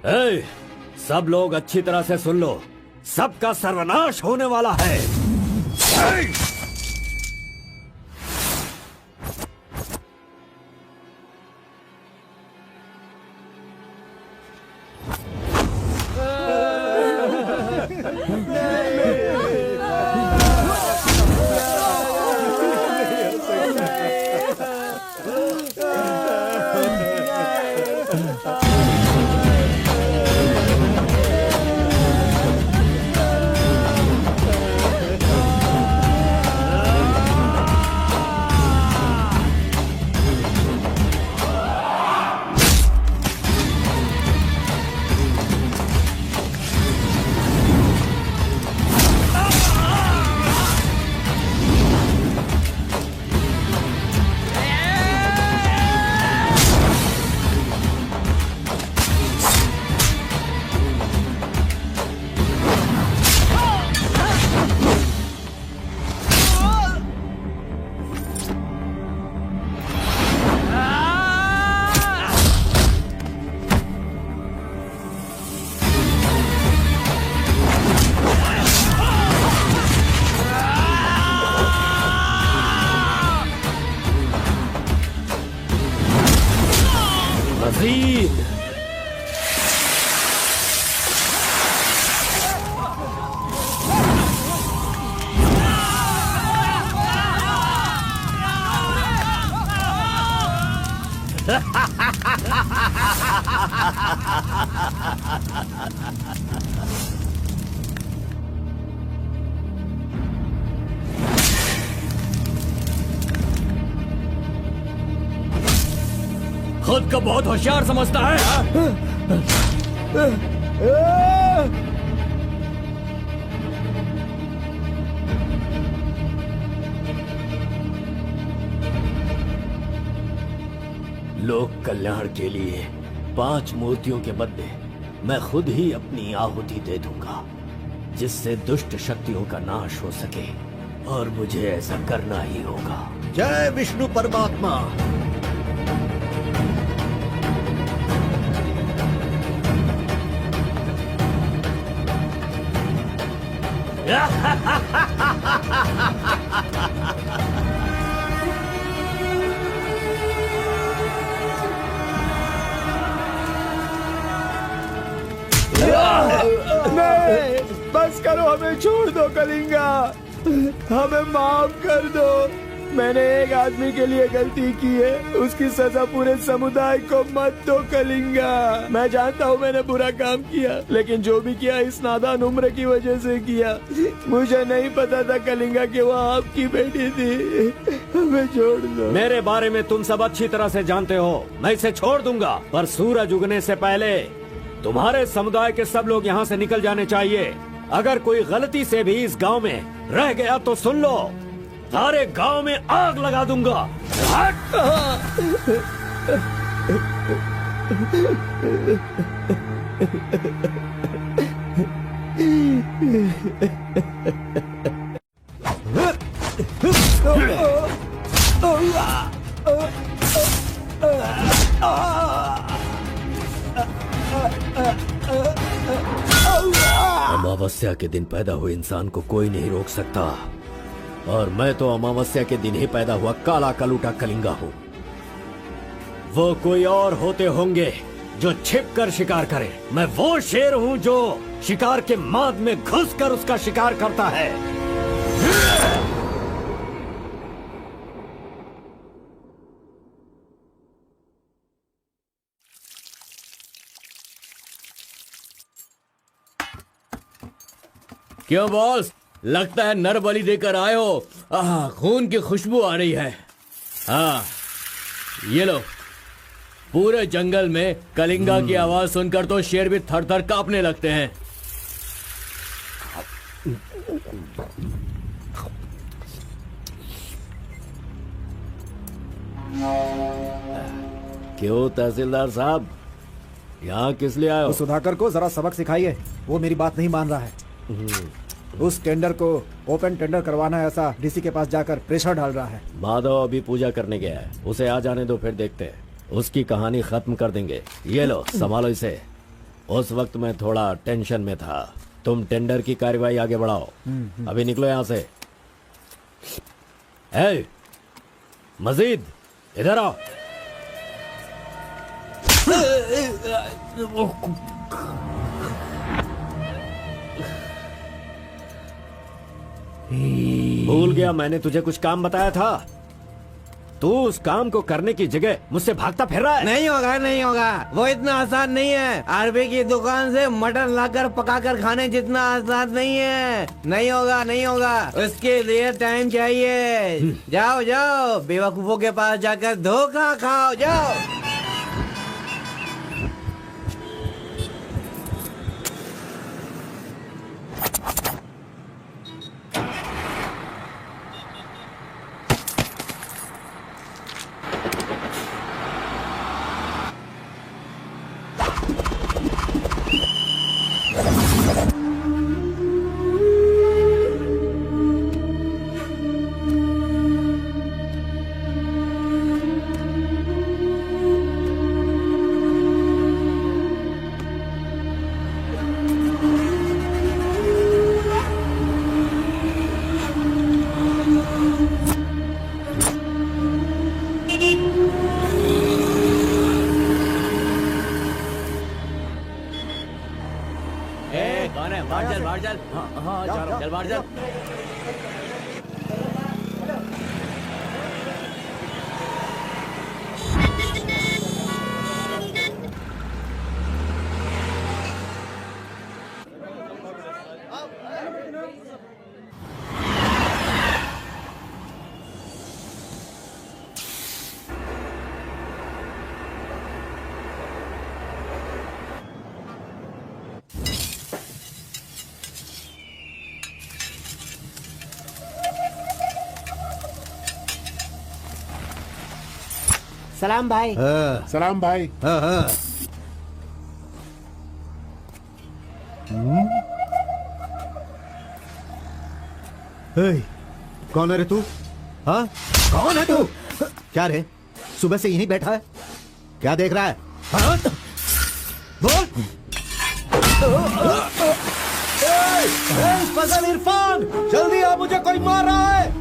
ए, सब लोग अच्छी तरह से सुन लो, सबका सर्वनाश होने वाला है। ए! मजीद खुद को बहुत होशियार समझता है। लोक कल्याण के लिए 5 मूर्तियों के बदले मैं खुद ही अपनी आहुति दे दूंगा, जिससे दुष्ट शक्तियों का नाश हो सके, और मुझे ऐसा करना ही होगा। जय विष्णु परमात्मा। नहीं, बस करो, हमें छोड़ दो कलिंगा, हमें माफ कर दो। मैंने एक आदमी के लिए गलती की है, उसकी सजा पूरे समुदाय को मत दो कलिंगा। मैं जानता हूँ मैंने बुरा काम किया, लेकिन जो भी किया इस नादान उम्र की वजह से किया। मुझे नहीं पता था कलिंगा कि वो आपकी बेटी थी। हमें छोड़ दो। मेरे बारे में तुम सब अच्छी तरह से जानते हो, मैं इसे छोड़ दूंगा, पर सूरज उगने से पहले तुम्हारे समुदाय के सब लोग यहाँ से निकल जाने चाहिए। अगर कोई गलती से भी इस गांव में रह गया तो सुन लो, सारे गांव में आग लगा दूंगा। अमावस्या के दिन पैदा हुए इंसान को कोई नहीं रोक सकता, और मैं तो अमावस्या के दिन ही पैदा हुआ काला कलूटा कलिंगा हूँ। वो कोई और होते होंगे जो छिप कर शिकार करे, मैं वो शेर हूँ जो शिकार के माद में घुसकर उसका शिकार करता है। क्यों बॉस, लगता है नर बलि देकर आए हो। खून की खुशबू आ रही है। हाँ, ये लो। पूरे जंगल में कलिंगा की आवाज सुनकर तो शेर भी थर थर कांपने लगते हैं। क्यों तहसीलदार साहब, यहाँ किस लिए आए हो? उस सुधाकर को जरा सबक सिखाइए, वो मेरी बात नहीं मान रहा है। उस टेंडर को ओपन टेंडर करवाना है, ऐसा डीसी के पास जाकर प्रेशर डाल रहा है। माधव अभी पूजा करने गया है, उसे आ जाने दो, फिर देखते हैं। उसकी कहानी खत्म कर देंगे। ये लो, संभालो इसे। उस वक्त मैं थोड़ा टेंशन में था। तुम टेंडर की कार्यवाही आगे बढ़ाओ। अभी निकलो यहां से। ए, मजीद इधर आओ। भूल गया मैंने तुझे कुछ काम बताया था? तू उस काम को करने की जगह मुझसे भागता फिर रहा है। नहीं होगा, नहीं होगा। वो इतना आसान नहीं है। आरबी की दुकान से मटन लाकर पकाकर खाने जितना आसान नहीं है। नहीं होगा, नहीं होगा। उसके लिए टाइम चाहिए। जाओ जाओ, बेवकूफों के पास जाकर धोखा खाओ। जाओ। कौन है? बाहर चल, बाहर चल। हाँ, चल बाहर चल। सलाम भाई। सलाम भाई। कौन है रे तू? हाँ, कौन है तू? क्या रे, सुबह से यहीं बैठा है? क्या देख रहा है? हाँ? बोल। फजल इरफान, जल्दी आ, मुझे कोई मार रहा है।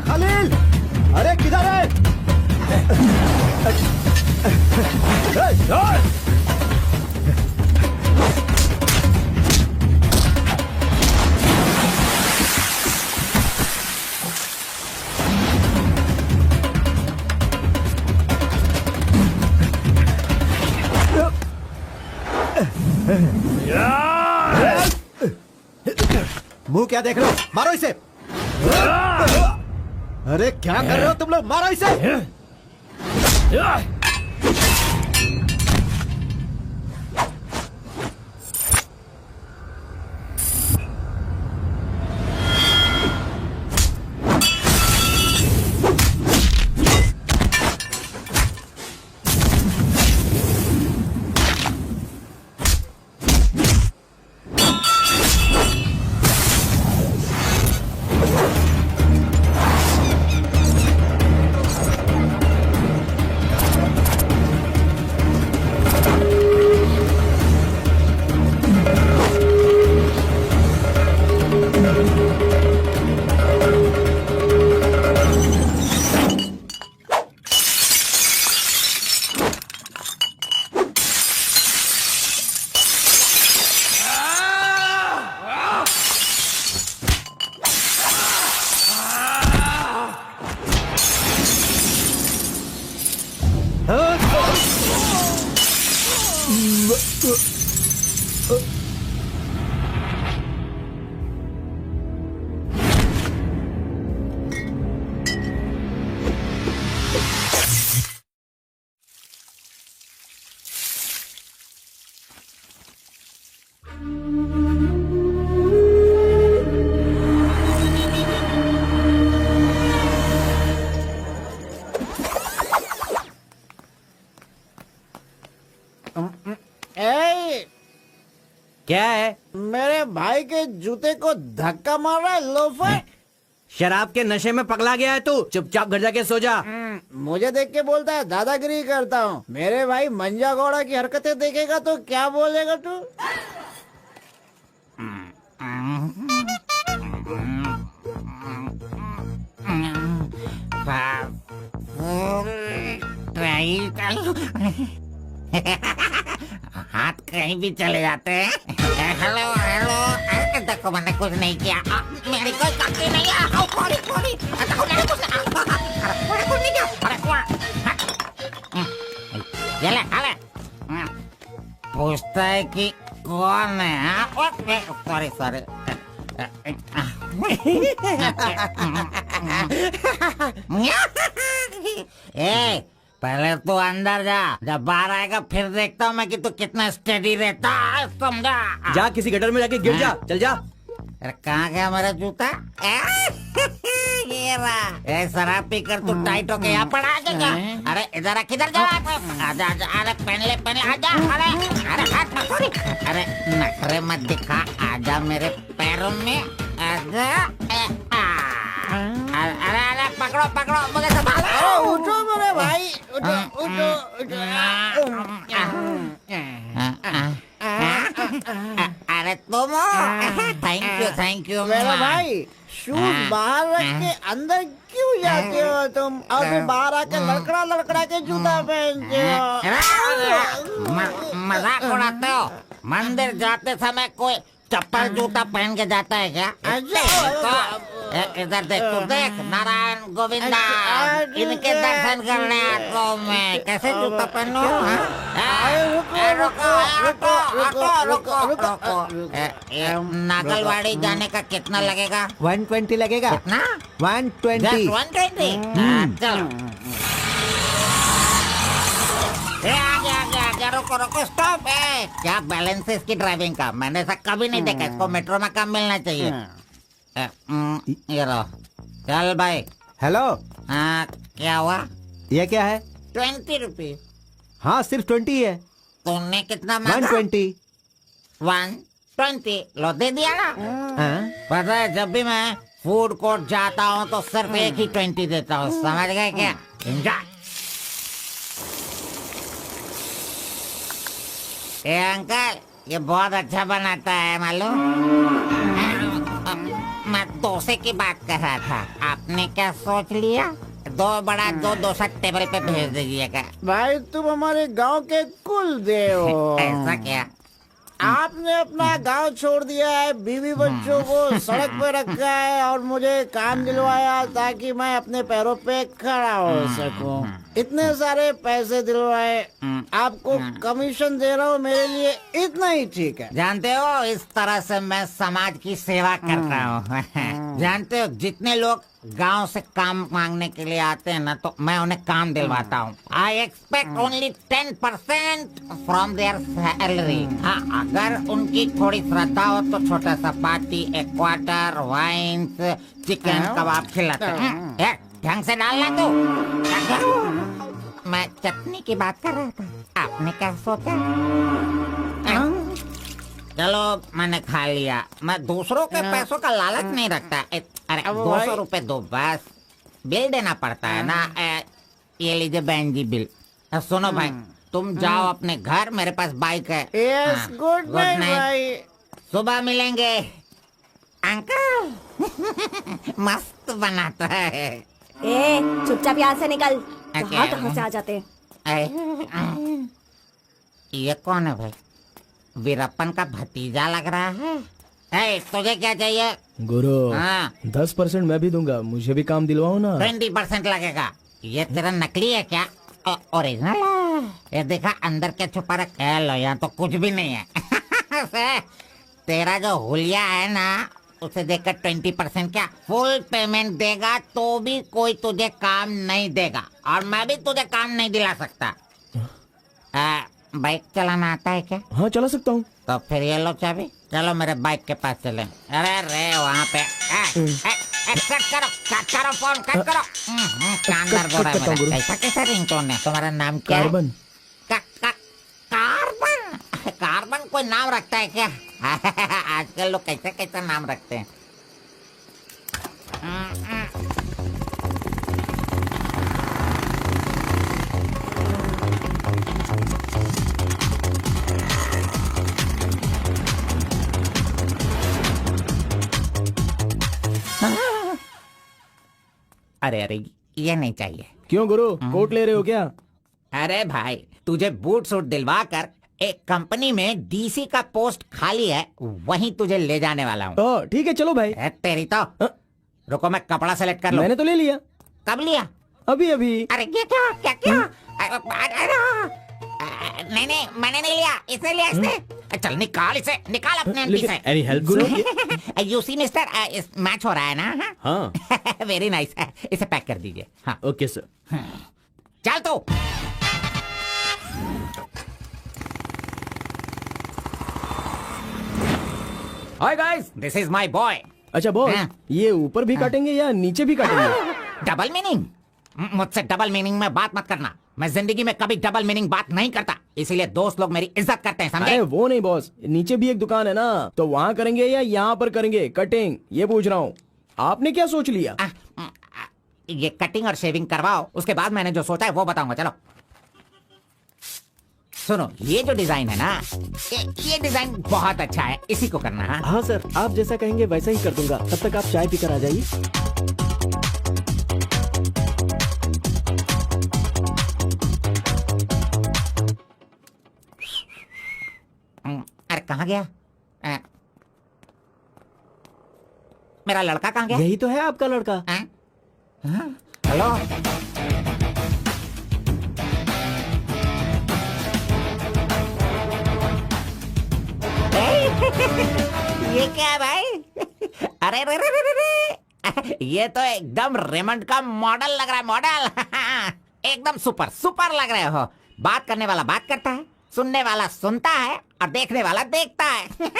खलील, अरे किधर है? मुंह क्या देख रहे हो? मारो इसे। अरे क्या कर रहे हो तुम लोग? मारो इसे। ए, क्या है? मेरे भाई के जूते को धक्का मार रहा है लोफर। शराब के नशे में पगला गया है तू। चुपचाप घर जाके सो जा। मुझे देख के बोलता है दादागिरी करता हूँ। मेरे भाई मंजा गौड़ा की हरकतें देखेगा तो क्या बोलेगा तू? हाथ कहीं भी चले जाते हैं। हेलो हेलो, देखो मैंने कुछ नहीं किया। मेरी कोई गलती नहीं है। सॉरी सॉरी, देखो मैंने कुछ नहीं किया। अरे ये ले, पूछता है कि कौन है। Sorry sorry. ए, पहले तो अंदर जा, जब बाहर आएगा फिर देखता हूँ मैं कि तू कितना स्टेडी रहता है, समझा? जा किसी गटर में जाके गिर जा। चल जा। अरे कहाँ गया मेरा जूता? ये रहा। शराब पीकर तू टाइट होके यहाँ पर आ जाएगा। अरे इधर आ, किधर जा? आजा आजा, अरे पहन ले आजा। अरे हाथ मत छोड़ी। अरे नखरे मत दिखा, आजा मेरे पैरों में आजा। अरे अरे पकड़ो पकड़ो, मुझे संभालो। उठो मेरे भाई, उठो उठो उठो। अरे तुम थैंक यू मेरा भाई, शूज बाहर रख के अंदर क्यों जाते हो तुम? और फिर बाहर आके लड़खड़ा के जूता पहनते हो। मजाक उड़ाते हो? मंदिर जाते समय कोई चप्पल जूता पहन के जाता है क्या? इधर देख, तू देख, नारायण गोविंदा, इनके दर्शन करने आता हूँ मैं। कैसे जूता पहनो? नागलवाड़ी जाने का कितना लगेगा? 120 लगेगा। कितना? 120। 120। चलो। आगे रुको स्टॉप। क्या बैलेंस है इसकी ड्राइविंग का? मैंने ऐसा कभी नहीं देखा। इसको मेट्रो में कम मिलना चाहिए। ये रहो। चल भाई। हेलो। हाँ, क्या हुआ? ये क्या है? 20 रुपीज। हाँ, सिर्फ 20 है। तुमने कितना मांगा? 120। 120 लो, दे दिया ना। हाँ? पता है, जब भी मैं फूड कोर्ट जाता हूँ तो सिर्फ एक ही 20 देता हूँ, समझ गए क्या? एंजॉय। ए अंकल, ये बहुत अच्छा बनाता है मालूम। मैं डोसे की बात कर रहा था, आपने क्या सोच लिया? 2 बड़ा 2 डोसा टेबल पे भेज दीजिएगा। भाई तुम हमारे गांव के कुल देव हो। ऐसा क्या? आपने अपना गांव छोड़ दिया है, बीवी बच्चों को सड़क पे रखा है और मुझे काम दिलवाया ताकि मैं अपने पैरों पे खड़ा हो सकूं। इतने सारे पैसे दिलवाए, आपको कमीशन दे रहा हूँ, मेरे लिए इतना ही ठीक है। जानते हो, इस तरह से मैं समाज की सेवा करता हूँ। जानते हो, जितने लोग गांव से काम मांगने के लिए आते हैं ना, तो मैं उन्हें काम दिलवाता हूँ। I expect only 10% from there salary. हाँ, अगर उनकी थोड़ी श्रद्धा हो तो छोटा सा पार्टी, एक क्वार्टर, वाइन्स, चिकन कबाब खिलाते हैं। ढंग से डालना तू। मैं चटनी की बात कर रहा था, आपने क्या सोचा? चलो, मैंने खा लिया। मैं दूसरों के पैसों का लालच नहीं रखता। अरे 200 रुपए दो बस, बिल देना पड़ता है ना। ये लीजिए बहन जी बिल। सुनो भाई, तुम जाओ अपने घर, मेरे पास बाइक है। यस, गुड नाइट भाई। सुबह मिलेंगे। अंकल मस्त बनाता है। ए, चुपचाप यहाँ से निकल। क्या? कहाँ से आ जाते हैं? ये कौन है भाई? वीरप्पन का भतीजा लग रहा है। तुझे क्या चाहिए? गुरु, हाँ। 10% मैं भी दूंगा, मुझे भी काम दिलवाओ ना। 20% लगेगा। ये तेरा नकली है क्या? ओरिजिनल है। ये देखा अंदर क्या छुपा रखा है? लो, यहाँ तो कुछ भी नहीं है। तेरा जो हुलिया है ना, उसे देखकर 20% क्या फुल पेमेंट देगा तो भी कोई तुझे काम नहीं देगा, और मैं भी तुझे काम नहीं दिला सकता। बाइक चलाना आता है क्या? हाँ, चला सकता हूँ। तो फिर ये लो चाबी, चलो मेरे बाइक के पास चले। अरे रे वहाँ पे कट करो फोन, कट करो। शानदार बोल रहा है। कैसा कैसा रिंगटोन है? तुम्हारा नाम क्या है? कार्बन। कार्बन। कोई नाम रखता है क्या? आजकल लोग कैसे कैसे नाम रखते हैं। अरे अरे, ये नहीं चाहिए। क्यों गुरु, कोट ले रहे हो क्या? अरे भाई, तुझे बूट सूट दिलवा कर एक कंपनी में डीसी का पोस्ट खाली है, वहीं तुझे ले जाने वाला हूँ। ठीक है चलो भाई। तेरी तो रुको, मैं कपड़ा सेलेक्ट कर लूं। मैंने तो ले लिया। कब लिया? अभी अभी। अरे ये क्या क्या क्या? नहीं नहीं, मैंने नहीं लिया, इसने लिया इसने। चल निकाल इसे, निकाल अपने एंटी से। Any help Guru? You see mister, match हो रहा है ना? हाँ। वेरी नाइस, इसे पैक कर दीजिए। हाँ ओके सर। चल तू। Hi guys, this is my boy. अच्छा बॉस, हाँ। ये ऊपर भी काटेंगे या नीचे भी काटेंगे? Double meaning? मुझसे डबल मीनिंग में बात मत करना। मैं जिंदगी में कभी डबल मीनिंग बात नहीं करता, इसीलिए दोस्त लोग मेरी इज्जत करते हैं, समझे? अरे वो नहीं बॉस, नीचे भी एक दुकान है ना, तो वहाँ करेंगे या यहाँ पर करेंगे कटिंग, ये पूछ रहा हूँ। आपने क्या सोच लिया? ये कटिंग और शेविंग करवाओ, उसके बाद मैंने जो सोचा है वो बताऊंगा। चलो सुनो, ये जो डिजाइन है ना, ये डिजाइन बहुत अच्छा है, इसी को करना है। हाँ सर, आप जैसा कहेंगे वैसा ही कर दूंगा। तब तक आप चाय पीकर आ जाइए। अरे कहाँ गया? मेरा लड़का कहाँ गया? यही तो है आपका लड़का। हेलो। ये क्या है भाई? अरे रे रे रे रे रे। ये तो एकदम रेमंड का मॉडल लग रहा है, मॉडल। एकदम सुपर सुपर लग रहे हो। बात करने वाला बात करता है, सुनने वाला सुनता है और देखने वाला देखता है।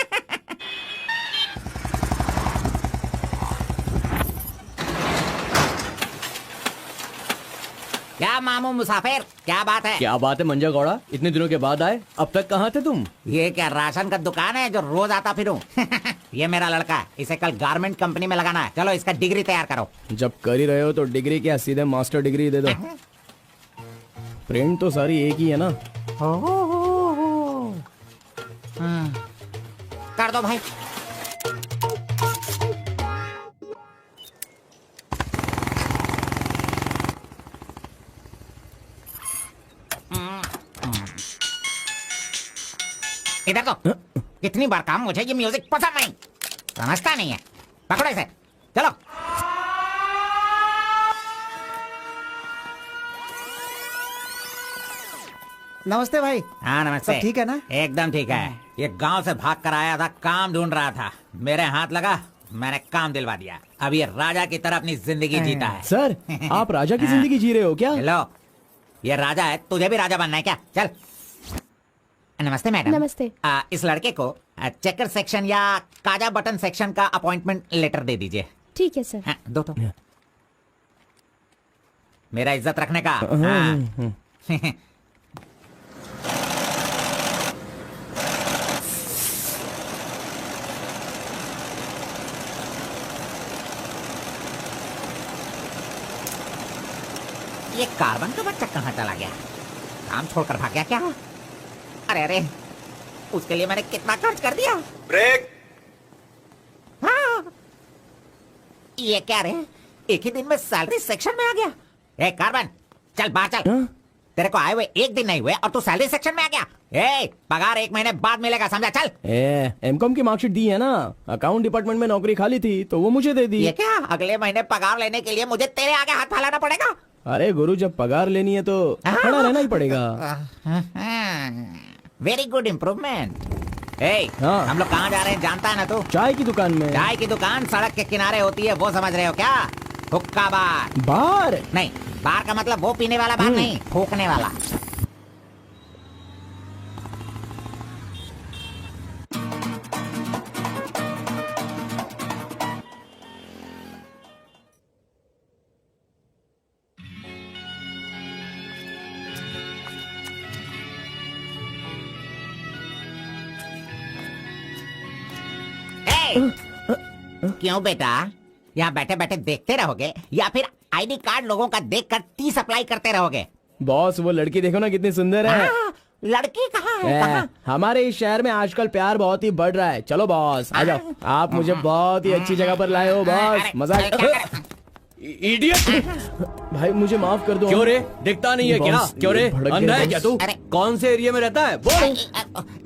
क्या मामू मुसाफिर, क्या बात है? क्या बात है मंजा गौड़ा, इतने दिनों के बाद आए, अब तक कहाँ थे तुम? ये क्या राशन का दुकान है जो रोज आता फिरूं? ये मेरा लड़का है, इसे कल गारमेंट कंपनी में लगाना है। चलो इसका डिग्री तैयार करो। जब कर ही रहे हो तो डिग्री क्या, सीधे मास्टर डिग्री दे दो। प्रिंट तो सारी एक ही है ना। कर दो भाई। इधर तो कितनी बार काम, मुझे ये म्यूजिक पसंद नहीं, समझता नहीं है। पकड़ो इसे, चलो। नमस्ते भाई। हाँ नमस्ते। सब ठीक है ना? एकदम ठीक है। ये गांव से भाग कर आया था, काम ढूंढ रहा था, मेरे हाथ लगा, मैंने काम दिलवा दिया। अब ये राजा की तरह अपनी जिंदगी जीता है। सर, आप राजा की जिंदगी जी रहे हो क्या? हेलो, ये राजा है, तुझे भी राजा बनना है क्या? चल। नमस्ते मैडम। नमस्ते। इस लड़के को चेकर सेक्शन या काजा बटन सेक्शन का अपॉइंटमेंट लेटर दे दीजिए। ठीक है सर। हाँ, दो तो। मेरा इज्जत रखने का। हाँ। ये कार्बन का बच्चा कहाँ चला गया? काम छोड़कर भाग गया क्या? अरे अरे, उसके लिए मैंने कितना खर्च कर दिया। ब्रेक। हाँ। ये क्या रे, एक ही दिन में सैलरी सेक्शन में आ गया। ए कार्बन, चल बाहर चल। तेरे को आए हुए एक दिन नहीं हुए और तू सैलरी सेक्शन में आ गया। ए, पगार 1 महीने बाद मिलेगा, समझा? चल। एमकॉम की मार्कशीट दी है ना, अकाउंट डिपार्टमेंट में नौकरी खाली थी तो वो मुझे दे दी। ये क्या, अगले महीने पगार लेने के लिए मुझे तेरे आगे हाथ फैलाना पड़ेगा? अरे गुरु, जब पगार लेनी है तो खड़ा रहना ही पड़ेगा। Very good improvement. ए, हाँ। हम लोग कहाँ जा रहे हैं जानता है ना तू? चाय की दुकान में। चाय की दुकान सड़क के किनारे होती है, वो समझ रहे हो क्या? हुक्का बार। बार नहीं, बार का मतलब वो पीने वाला बार नहीं, फूकने वाला। क्यों बेटा, यहाँ बैठे बैठे देखते रहोगे या फिर आईडी कार्ड लोगों का देखकर टी सप्लाई करते रहोगे? बॉस वो लड़की देखो ना कितनी सुंदर है। लड़की कहाँ है? कहाँ? हमारे इस शहर में आजकल प्यार बहुत ही बढ़ रहा है। चलो बॉस आ जाओ, आप मुझे बहुत ही अच्छी जगह पर लाए हो बॉस। मजा इडियट! भाई मुझे माफ कर दो। क्यों रे, दिखता नहीं है क्या? बॉस, क्यों रे, भड़क गया अंधा है बॉस। क्या तू? अरे। कौन से एरिया में रहता है बोल?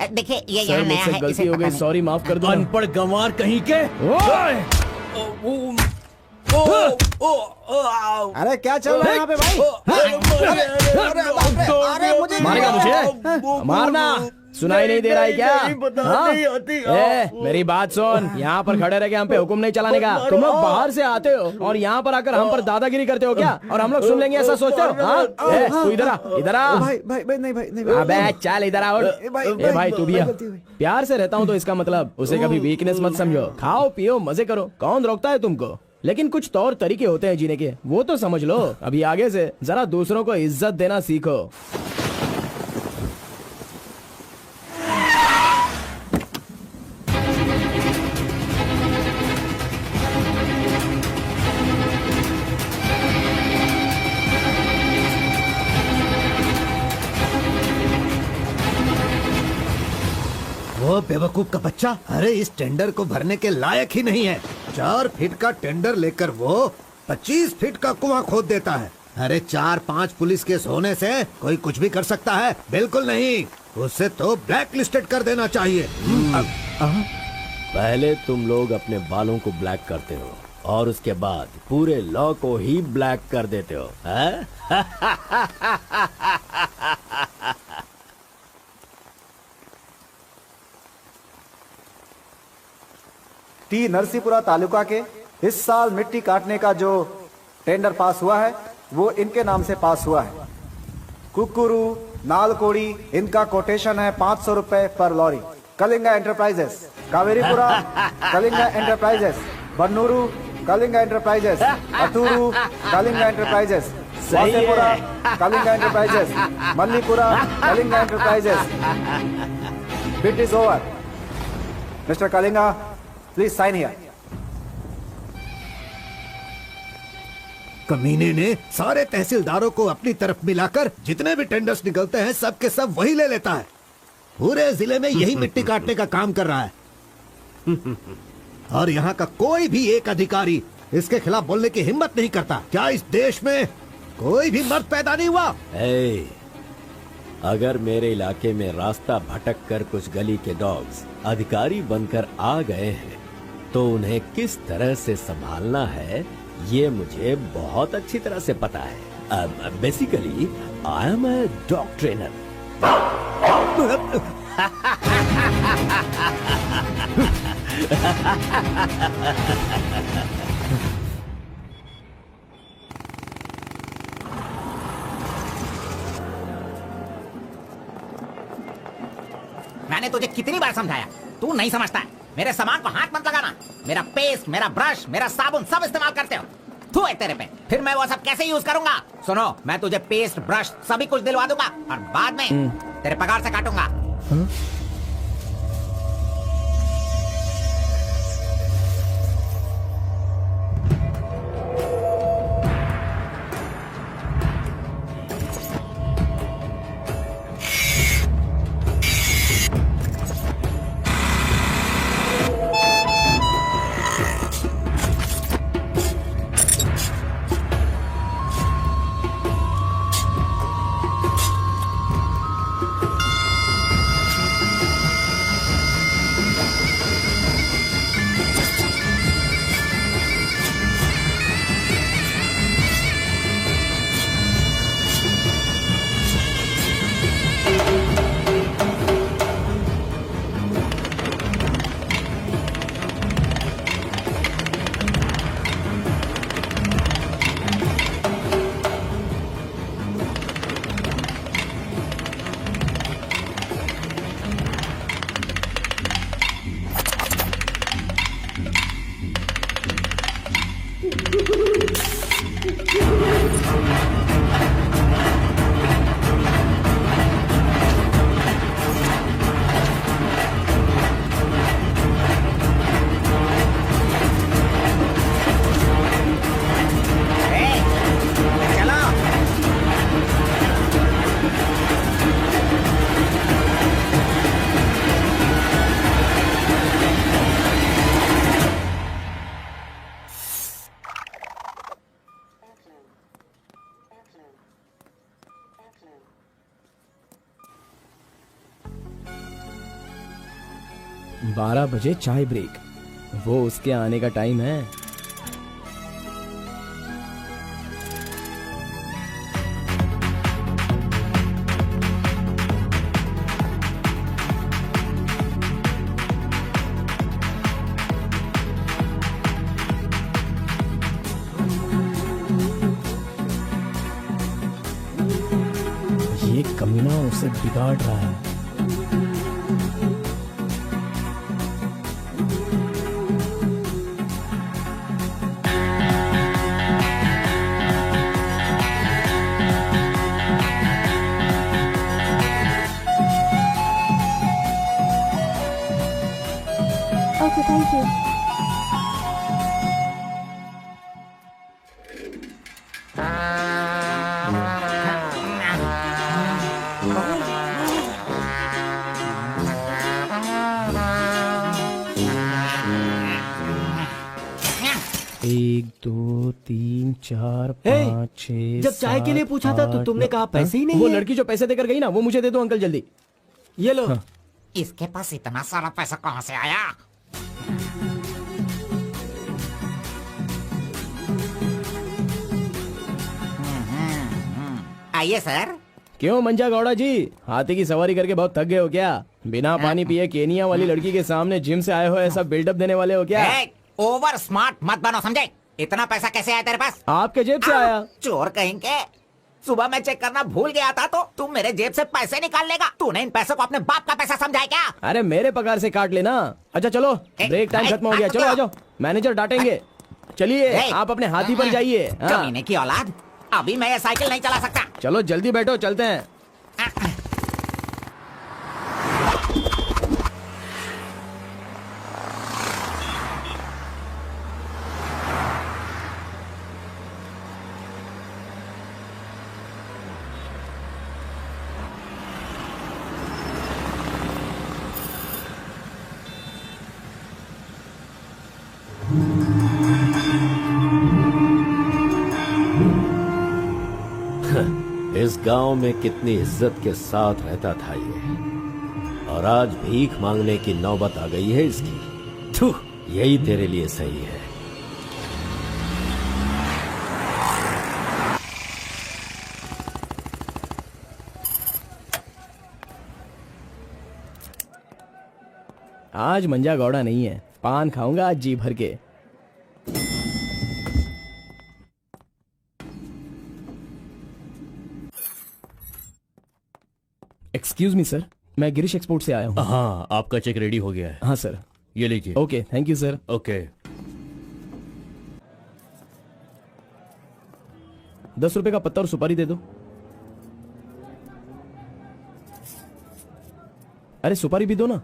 देखिए ये सर यहाँ नया मुझसे है, गलती इसे हो पता गई, नहीं। सॉरी माफ कर दो। अनपढ़ गंवार कहीं के। ओए! अरे क्या चल रहा है यहाँ पे भाई? अरे मुझे मारेगा मुझे? मारना सुनाई नहीं दे रहा है क्या? हाँ? मेरी बात सुन, यहाँ पर खड़े रह के हम पे हुक्म नहीं चलाने का। तुम लोग बाहर से आते हो और यहाँ पर आकर हम पर दादागिरी करते हो क्या? और हम लोग सुन लेंगे ऐसा सोचते हो? हाँ? तू इधर आ, इधर आ। भाई भाई भाई नहीं भाई नहीं अबे चल इधर आ। ए भाई तू भी आ। प्यार से रहता हूँ तो इसका मतलब उसे कभी वीकनेस मत समझो। खाओ पियो मजे करो, कौन रोकता है तुमको? लेकिन कुछ तौर तरीके होते हैं जीने के, वो तो समझ लो। अभी आगे से जरा दूसरों को इज्जत देना सीखो। वो बेवकूफ का बच्चा, अरे इस टेंडर को भरने के लायक ही नहीं है। 4 फीट का टेंडर लेकर वो 25 फीट का कुआं खोद देता है। अरे 4-5 पुलिस केस होने से कोई कुछ भी कर सकता है? बिल्कुल नहीं, उसे तो ब्लैक लिस्टेड कर देना चाहिए। पहले तुम लोग अपने बालों को ब्लैक करते हो और उसके बाद पूरे लॉ को ही ब्लैक कर देते हो, हैं? टी नरसीपुरा तालुका के इस साल मिट्टी काटने का जो टेंडर पास हुआ है वो इनके नाम से पास हुआ है। कुकुरू, नालकोड़ी, इनका कोटेशन है 500 रुपए पर lorry. Kalinga enterprises, Kaveripura Kalinga enterprises, Bannuru Kalinga enterprises, Aturu Kalinga enterprises, Vasepura Kalinga enterprises, Mallipura Kalinga enterprises. Bid is over. Mister Kalinga please sign here. कमीने ने सारे तहसीलदारों को अपनी तरफ मिलाकर जितने भी टेंडर्स निकलते हैं सब के सब वही ले लेता है। पूरे जिले में यही मिट्टी काटने का काम कर रहा है और यहाँ का कोई भी एक अधिकारी इसके खिलाफ बोलने की हिम्मत नहीं करता। क्या इस देश में कोई भी मर्द पैदा नहीं हुआ? अगर मेरे इलाके में रास्ता भटक कर कुछ गली के डॉग्स अधिकारी बनकर आ गए हैं तो उन्हें किस तरह से संभालना है ये मुझे बहुत अच्छी तरह से पता है। Basically I am a dog trainer. मैंने तुझे कितनी बार समझाया, तू नहीं समझता है। मेरे सामान को हाथ मत लगाना। मेरा पेस्ट, मेरा ब्रश, मेरा साबुन सब इस्तेमाल करते हो। थू है तेरे पे, फिर मैं वो सब कैसे यूज करूंगा? सुनो, मैं तुझे पेस्ट, ब्रश सभी कुछ दिलवा दूंगा और बाद में तेरे पगार से काटूंगा। 12 बजे चाय ब्रेक, वो उसके आने का टाइम है। ये कमीना उसे बिगाड़ रहा है। Okay, thank you. एक, दो, तीन, चार, हे, 5, 6, जब चाय के लिए पूछा था तो तुमने कहा पैसे ही नहीं वो है। लड़की जो पैसे देकर गई ना, वो मुझे दे दो अंकल जल्दी। ये लो। इसके पास इतना सारा पैसा कहाँ से आया? आइए सर। क्यों मंजा गौड़ा जी, हाथी की सवारी करके बहुत थक गए हो क्या? बिना पानी पिए केनिया वाली लड़की के सामने जिम से आए हो, ऐसा बिल्डअप देने वाले हो क्या? ओवर स्मार्ट मत बनो, समझे? इतना पैसा कैसे आया तेरे पास? आपके जेब से आया। चोर कहेंगे। सुबह मैं चेक करना भूल गया था तो तू मेरे जेब से पैसे निकाल लेगा। तूने इन पैसों को अपने बाप का पैसा समझा है क्या? अरे मेरे पगार से काट लेना। अच्छा चलो, ब्रेक टाइम खत्म हो गया, चलो आ जाओ, मैनेजर डांटेंगे। चलिए आप अपने हाथी पर जाइए। हाँ। कमीने की औलाद, अभी मैं ये साइकिल नहीं चला सकता। चलो जल्दी बैठो, चलते हैं। इस गांव में कितनी इज्जत के साथ रहता था ये, और आज भीख मांगने की नौबत आ गई है इसकी। थू, यही तेरे लिए सही है। आज मंजा गौड़ा नहीं है, पान खाऊंगा आज जी भर के। एक्सक्यूज मी सर, मैं गिरीश एक्सपोर्ट से आया हूँ। हाँ, आपका चेक रेडी हो गया है। हाँ सर। ये लीजिए। Okay, thank you sir. Okay. 10 रुपए का पत्ता और सुपारी दे दो। अरे सुपारी भी दो ना।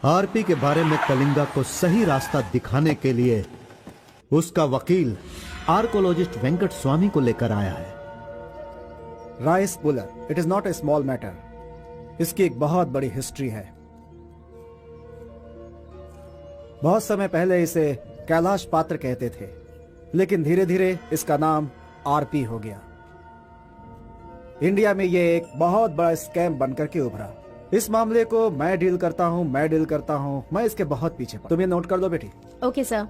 आरपी के बारे में कलिंगा को सही रास्ता दिखाने के लिए उसका वकील आर्कोलॉजिस्ट वेंकट स्वामी को लेकर आया है। Rice puller, it is not a small matter. इसकी एक बहुत बड़ी हिस्ट्री है। बहुत समय पहले इसे कैलाश पात्र कहते थे। लेकिन धीरे धीरे इसका नाम आरपी हो गया। इंडिया में ये एक बहुत बड़ा स्कैम बनकर के उभरा। इस मामले को मैं डील करता हूँ, मैं इसके बहुत पीछे। तुम ये नोट कर दो बेटी। Okay sir.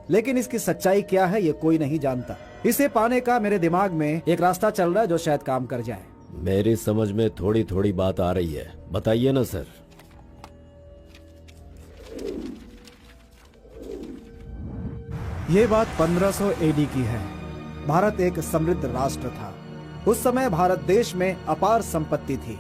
लेकिन इसकी सच्चाई क्या है ये कोई नहीं जानता। इसे पाने का मेरे दिमाग में एक रास्ता चल रहा है जो शायद काम कर जाए। मेरी समझ में थोड़ी थोड़ी बात आ रही है, बताइए ना सर। ये बात 1500 एडी की है। भारत एक समृद्ध राष्ट्र था। उस समय भारत देश में अपार संपत्ति थी।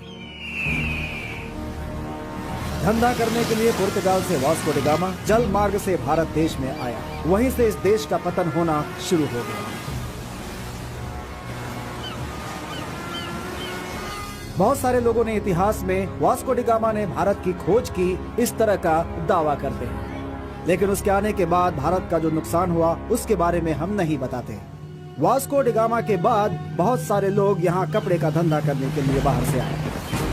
धंधा करने के लिए पुर्तगाल से वास्को डी गामा जल मार्ग से भारत देश में आया। वहीं से इस देश का पतन होना शुरू हो गया। बहुत सारे लोगों ने इतिहास में वास्को डी गामा ने भारत की खोज की इस तरह का दावा करते हैं, लेकिन उसके आने के बाद भारत का जो नुकसान हुआ उसके बारे में हम नहीं बताते। वास्को डी गामा के बाद बहुत सारे लोग यहाँ कपड़े का धंधा करने के लिए बाहर से आए,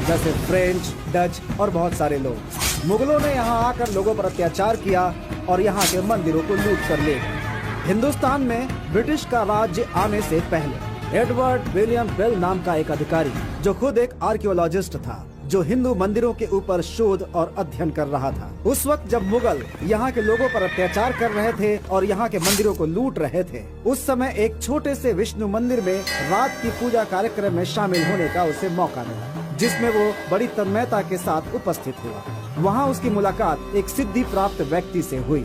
जैसे फ्रेंच, डच और बहुत सारे लोग। मुगलों ने यहाँ आकर लोगों पर अत्याचार किया और यहाँ के मंदिरों को लूट कर ले गए। हिंदुस्तान में ब्रिटिश का राज्य आने से पहले एडवर्ड विलियम बेल नाम का एक अधिकारी, जो खुद एक आर्कियोलॉजिस्ट था, जो हिंदू मंदिरों के ऊपर शोध और अध्ययन कर रहा था। उस वक्त जब मुगल यहाँ के लोगों पर अत्याचार कर रहे थे और यहाँ के मंदिरों को लूट रहे थे, उस समय एक छोटे से विष्णु मंदिर में रात की पूजा कार्यक्रम में शामिल होने का उसे मौका मिला, जिसमें वो बड़ी तन्मयता के साथ उपस्थित हुआ। वहाँ उसकी मुलाकात एक सिद्धि प्राप्त व्यक्ति से हुई।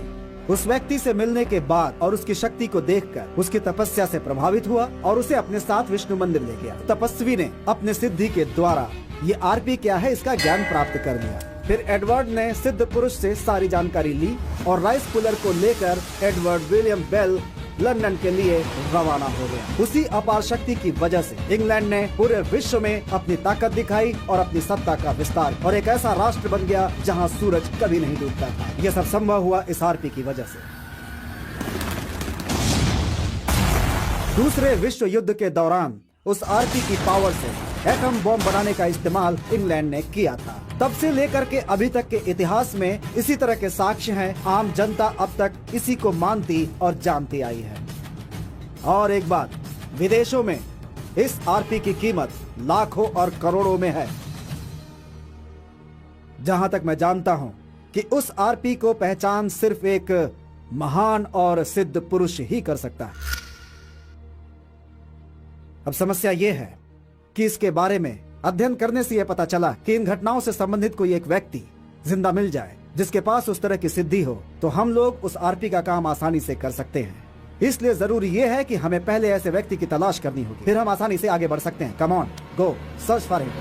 उस व्यक्ति से मिलने के बाद और उसकी शक्ति को देखकर उसकी तपस्या से प्रभावित हुआ और उसे अपने साथ विष्णु मंदिर ले गया। तपस्वी ने अपने सिद्धि के द्वारा ये आरपी क्या है इसका ज्ञान प्राप्त कर लिया। फिर एडवर्ड ने सिद्ध पुरुष से सारी जानकारी ली और राइस पुलर को लेकर एडवर्ड विलियम बेल लंदन के लिए रवाना हो गया। उसी अपार शक्ति की वजह से इंग्लैंड ने पूरे विश्व में अपनी ताकत दिखाई और अपनी सत्ता का विस्तार, और एक ऐसा राष्ट्र बन गया जहां सूरज कभी नहीं डूबता था। यह सब संभव हुआ इस आरपी की वजह से। दूसरे विश्व युद्ध के दौरान उस आरपी की पावर से एटम बॉम्ब बनाने का इस्तेमाल इंग्लैंड ने किया था। तब से लेकर के अभी तक के इतिहास में इसी तरह के साक्ष्य हैं। आम जनता अब तक इसी को मानती और जानती आई है। और एक बात, विदेशों में इस आरपी की कीमत लाखों और करोड़ों में है। जहां तक मैं जानता हूं कि उस आरपी को पहचान सिर्फ एक महान और सिद्ध पुरुष ही कर सकता है। अब समस्या यह है कि इसके बारे में अध्ययन करने से यह पता चला कि इन घटनाओं से संबंधित कोई एक व्यक्ति जिंदा मिल जाए जिसके पास उस तरह की सिद्धि हो, तो हम लोग उस आरपी का काम आसानी से कर सकते हैं। इसलिए जरूरी यह है कि हमें पहले ऐसे व्यक्ति की तलाश करनी होगी, फिर हम आसानी से आगे बढ़ सकते हैं। Come on, go search for him.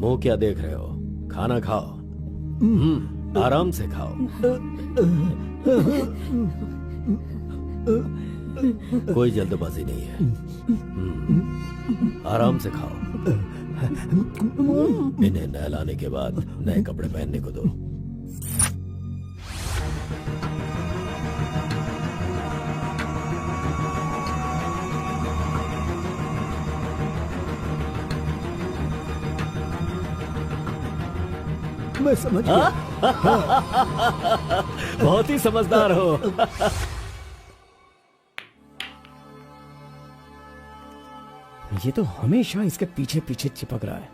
मुंह क्या देख रहे हो? खाना खाओ। आराम से खाओ। कोई जल्दबाजी नहीं है। आराम से खाओ। इन्हें नहलाने के बाद नए कपड़े पहनने को दो। मैं समझ गया। बहुत ही समझदार हो। ये तो हमेशा इसके पीछे पीछे चिपक रहा है।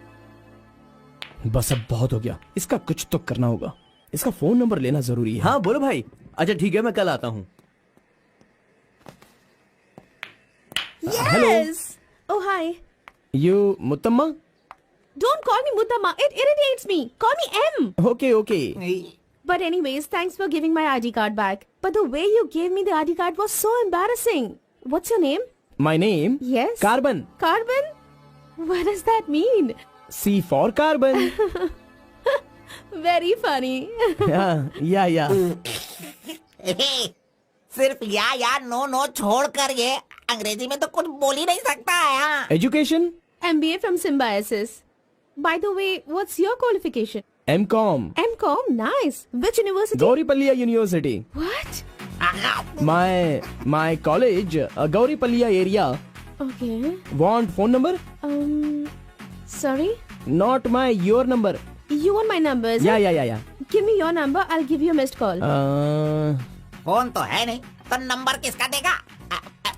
बस अब बहुत हो गया, इसका कुछ तो करना होगा। इसका फोन नंबर लेना जरूरी है। हाँ बोलो भाई। अच्छा ठीक है, मैं कल आता हूँ। Yes. Oh hi. You Muthamma? Don't call me Mutamma. It irritates me. Call me M. Okay okay. But anyways, thanks for giving my ID card back. But the way you gave me the ID card was so embarrassing. What's your name? My name? Yes. Carbon. Carbon? What does that mean? C for carbon. Very funny. या। सिर्फ या no no छोड़ कर ये अंग्रेजी में तो कुछ बोल ही नहीं सकता है। Education MBA from Symbiosis. By the way, what's your qualification? M.Com MCom, nice. Which university? Gauripalliya University. What? My college, Gauripalliya area. Okay. Want phone number? Sorry? Not your number. You want my number, is it? Yeah. Give me your number, I'll give you a missed call. Phone तो है नहीं, तो number किसका देगा?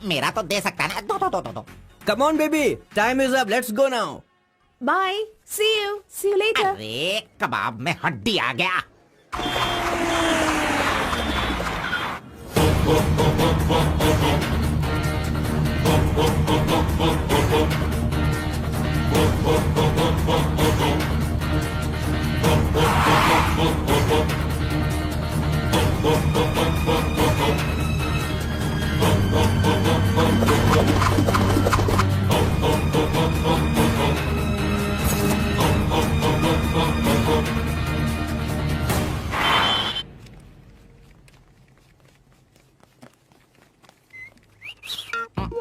मेरा तो दे सकता है ना। दो। Come on, baby. Time is up. Let's go now. Bye. See you. See you later. अरे कबाब में हड्डी आ गया।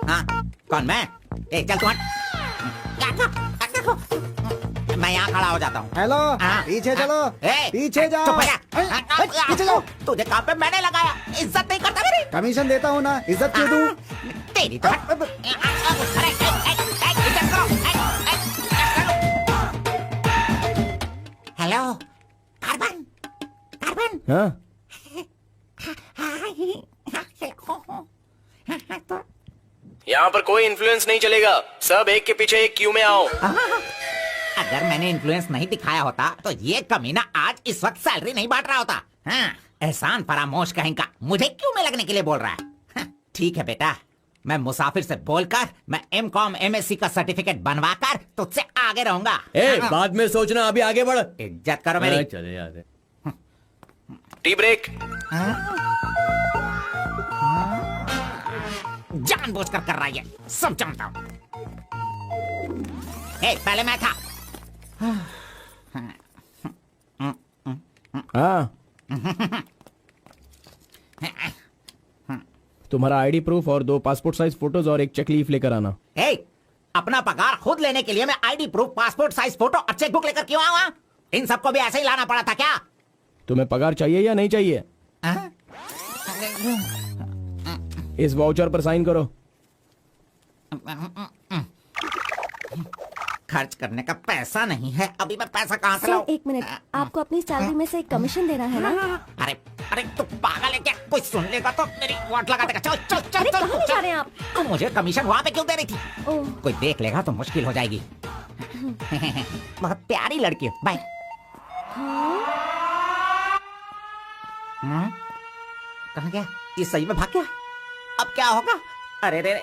हाँ, कौन मैं? ए, चल तुम मैं यहाँ खड़ा हो जाता हूँ। हेलो, हाँ, पीछे चलो, ए, पीछे जाओ। चुप हो जा। पीछे जाओ। तुझे काम पे मैंने लगाया, इज्जत नहीं करता मेरी। कमीशन देता हूँ ना, इज्जत क्यों दूँ? तेरी तो अरे, इज्जत करो। Hello, carbon. हाँ यहाँ पर कोई इन्फ्लुएंस नहीं चलेगा, सब एक के पीछे एक क्यू में आओ। अगर मैंने इन्फ्लुएंस नहीं दिखाया होता तो ये कमीना आज इस वक्त सैलरी नहीं बांट रहा होता। हाँ, एहसान फरामोश कहेंगा, मुझे क्यों में लगने के लिए बोल रहा है? हाँ, ठीक है बेटा, मैं मुसाफिर से बोलकर मैं M.Com MSc का सर्टिफिकेट बनवाकर तुझसे आगे रहूंगा। बाद में सोचना, अभी आगे बढ़। इज्जत करो मेरी। चले जाते। Tea break. जानबूझकर कर रहा है, सब जानता हूँ। पहले मैं था। हाँ तुम्हारा आईडी प्रूफ और 2 पासपोर्ट साइज फोटोज और एक चेक लीफ लेकर आना। अपना पगार खुद लेने के लिए मैं ID proof, passport size photo और चेक बुक लेकर क्यों आऊंगा? इन सबको भी ऐसे ही लाना पड़ा था क्या? तुम्हें पगार चाहिए या नहीं चाहिए? इस वाउचर पर साइन करो। खर्च करने का पैसा नहीं है, अभी मैं पैसा कहाँ से सर, लाऊं? 1 मिनट, आपको अपनी सैलरी में से एक कमीशन देना है ना? अरे तू पागल है क्या? कोई सुन लेगा तो मेरी वाट लगा देगा। चल अरे कहाँ ले जा रहे हैं आप? तो मुझे कमीशन वहाँ पे क्यों दे रही थी? ओह, कोई देख लेगा तो मुश्किल हो जाएगी। बहुत प्यारी लड़की है। बाय। कहाँ गया? ये सही में भाग गया? अब क्या होगा? अरे रे,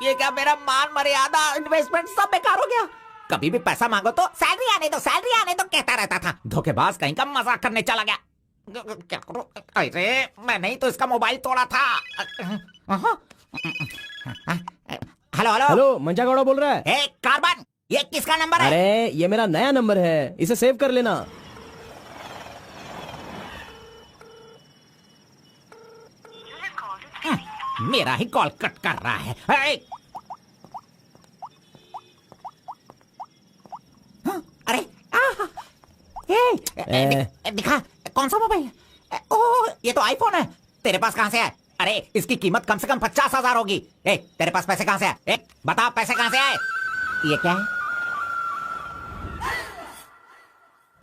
ये क्या मेरा मान मर्यादा इन्वेस्टमेंट सब बेकार हो गया? कभी भी पैसा मांगो तो सैलरी आने दो कहता रहता था। धोखेबाज कहीं का मजाक करने चला गया। क्या करूं? अरे मैंने ही तो इसका मोबाइल तोड़ा था। हेलो, मंजा गौड़ा बोल रहा है। कार्बन, ये किसका नंबर है? अरे ये मेरा नया नंबर है, इसे सेव कर लेना। मेरा ही कॉल कट कर रहा है। अरे दिखा, कौन सा मोबाइल है? ओह, ये तो आईफोन है। तेरे पास कहाँ से है? अरे इसकी कीमत कम से कम 50,000 होगी। तेरे पास पैसे कहाँ से आए? बता, पैसे कहाँ से आए? ये क्या है?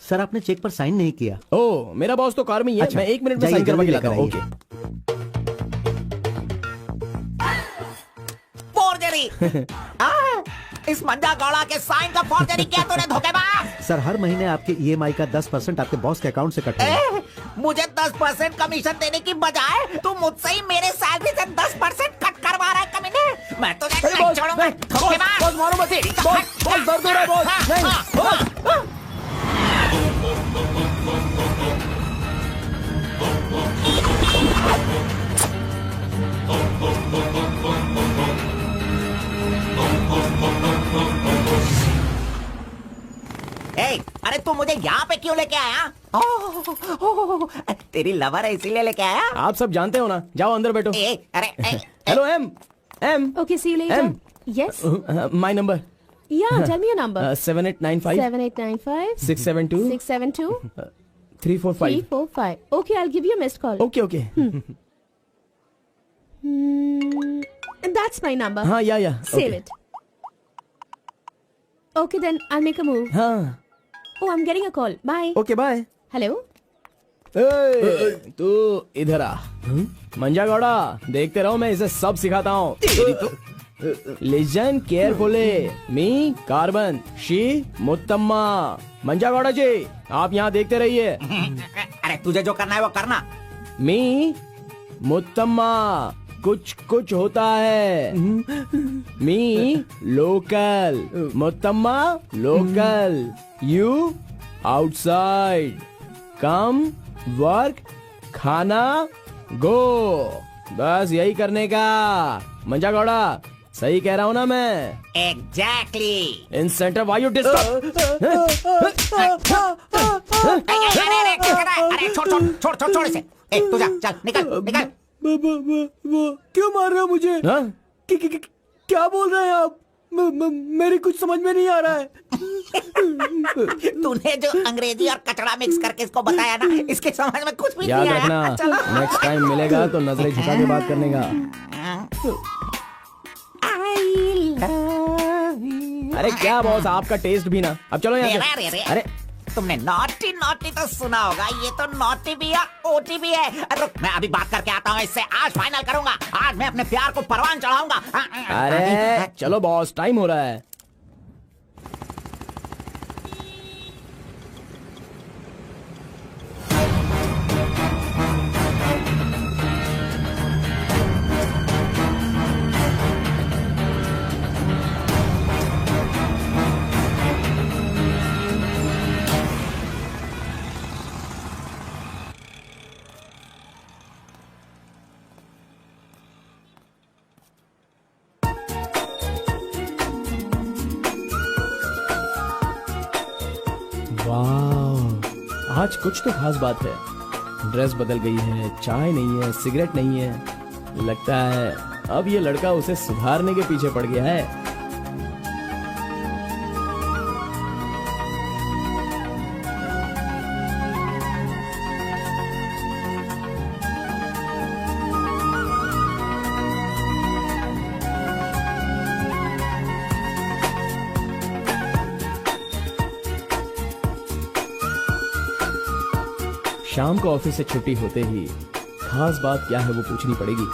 सर, आपने चेक पर साइन नहीं किया। ओ, मेरा बॉस तो कार में ही है। मैं 1 मिनट में साइन करवा के लाता हूँ। ओके। फोर्जरी। इस मंजा गौड़ा के साइन का फोर्जरी किया तूने, धोखेबाज। सर, हर महीने आपके EMI का 10% आपके बॉस के अकाउंट से कट होगा। मुझे 10% कमीशन देने की बजाय तू मुझसे ही मेरे सैलरी से 10% कट करवा रहा है कमीने। मैं तुझे नहीं छोड़ूंगा, धोखेबाज। बॉस मारो मत। बॉस दर्द हो रहा है बॉस। नहीं। अरे तू मुझे यहाँ पे क्यों लेके आया? तेरी लवर है इसीलिए लेके आया? आप सब जानते हो ना। जाओ अंदर बैठो। अरे hello M, M. Okay, see you later. M. Yes. My number. Yeah, tell me your number. 7895 7895 672 672 345. 345. Okay, I'll give you a missed call. Okay, okay. That's my number. हाँ, yeah. Save Okay. it. Okay, then I'll make a move. हाँ. Oh, I'm getting a call. Bye. Okay, bye. Hello? तू इधर आ. मंजा गौड़ा, देखते रहो, मैं इसे सब सिखाता हूँ. Listen carefully. Me, Carbon. She, मुत्तम्मा. मंजा गौड़ा जी, आप यहाँ देखते रहिए. अरे तुझे जो करना है वो करना. मी, मुत्तम्मा, कुछ कुछ होता है. Me, local. Muthamma, local. You, outside. Come, work, खाना, गो. बस यही करने का. मंजा गौड़ा, सही कह रहा हूँ ना मैं? Exactly. In centre why you disturb. अरे छोड़ इसे. ए, तू जा, चल निकल. क्यों मार रहे हो मुझे? हाँ? क्या बोल रहे हैं आप? मेरी कुछ समझ में नहीं आ रहा है. तूने जो अंग्रेजी और कचड़ा मिक्स करके इसको बताया ना, इसके समझ में कुछ भी याद नहीं रखना, आया. चलो. नेक्स्ट टाइम मिलेगा तो नजरें झुका के बात करने का. अरे क्या बॉस, आपका टेस्ट भी ना. अब चलो यहाँ से. अरे तुमने नॉटी तो सुना होगा, ये तो नॉटी भी है, ओटी भी है. रुक, मैं अभी बात करके आता हूँ इससे. आज फाइनल करूंगा. आज मैं अपने प्यार को परवान चढ़ाऊंगा. अरे चलो बॉस, टाइम हो रहा है. वाह, आज कुछ तो खास बात है. ड्रेस बदल गई है, चाय नहीं है, सिगरेट नहीं है. लगता है अब ये लड़का उसे सुधारने के पीछे पड़ गया है. शाम को ऑफिस से छुट्टी होते ही खास बात क्या है वो पूछनी पड़ेगी.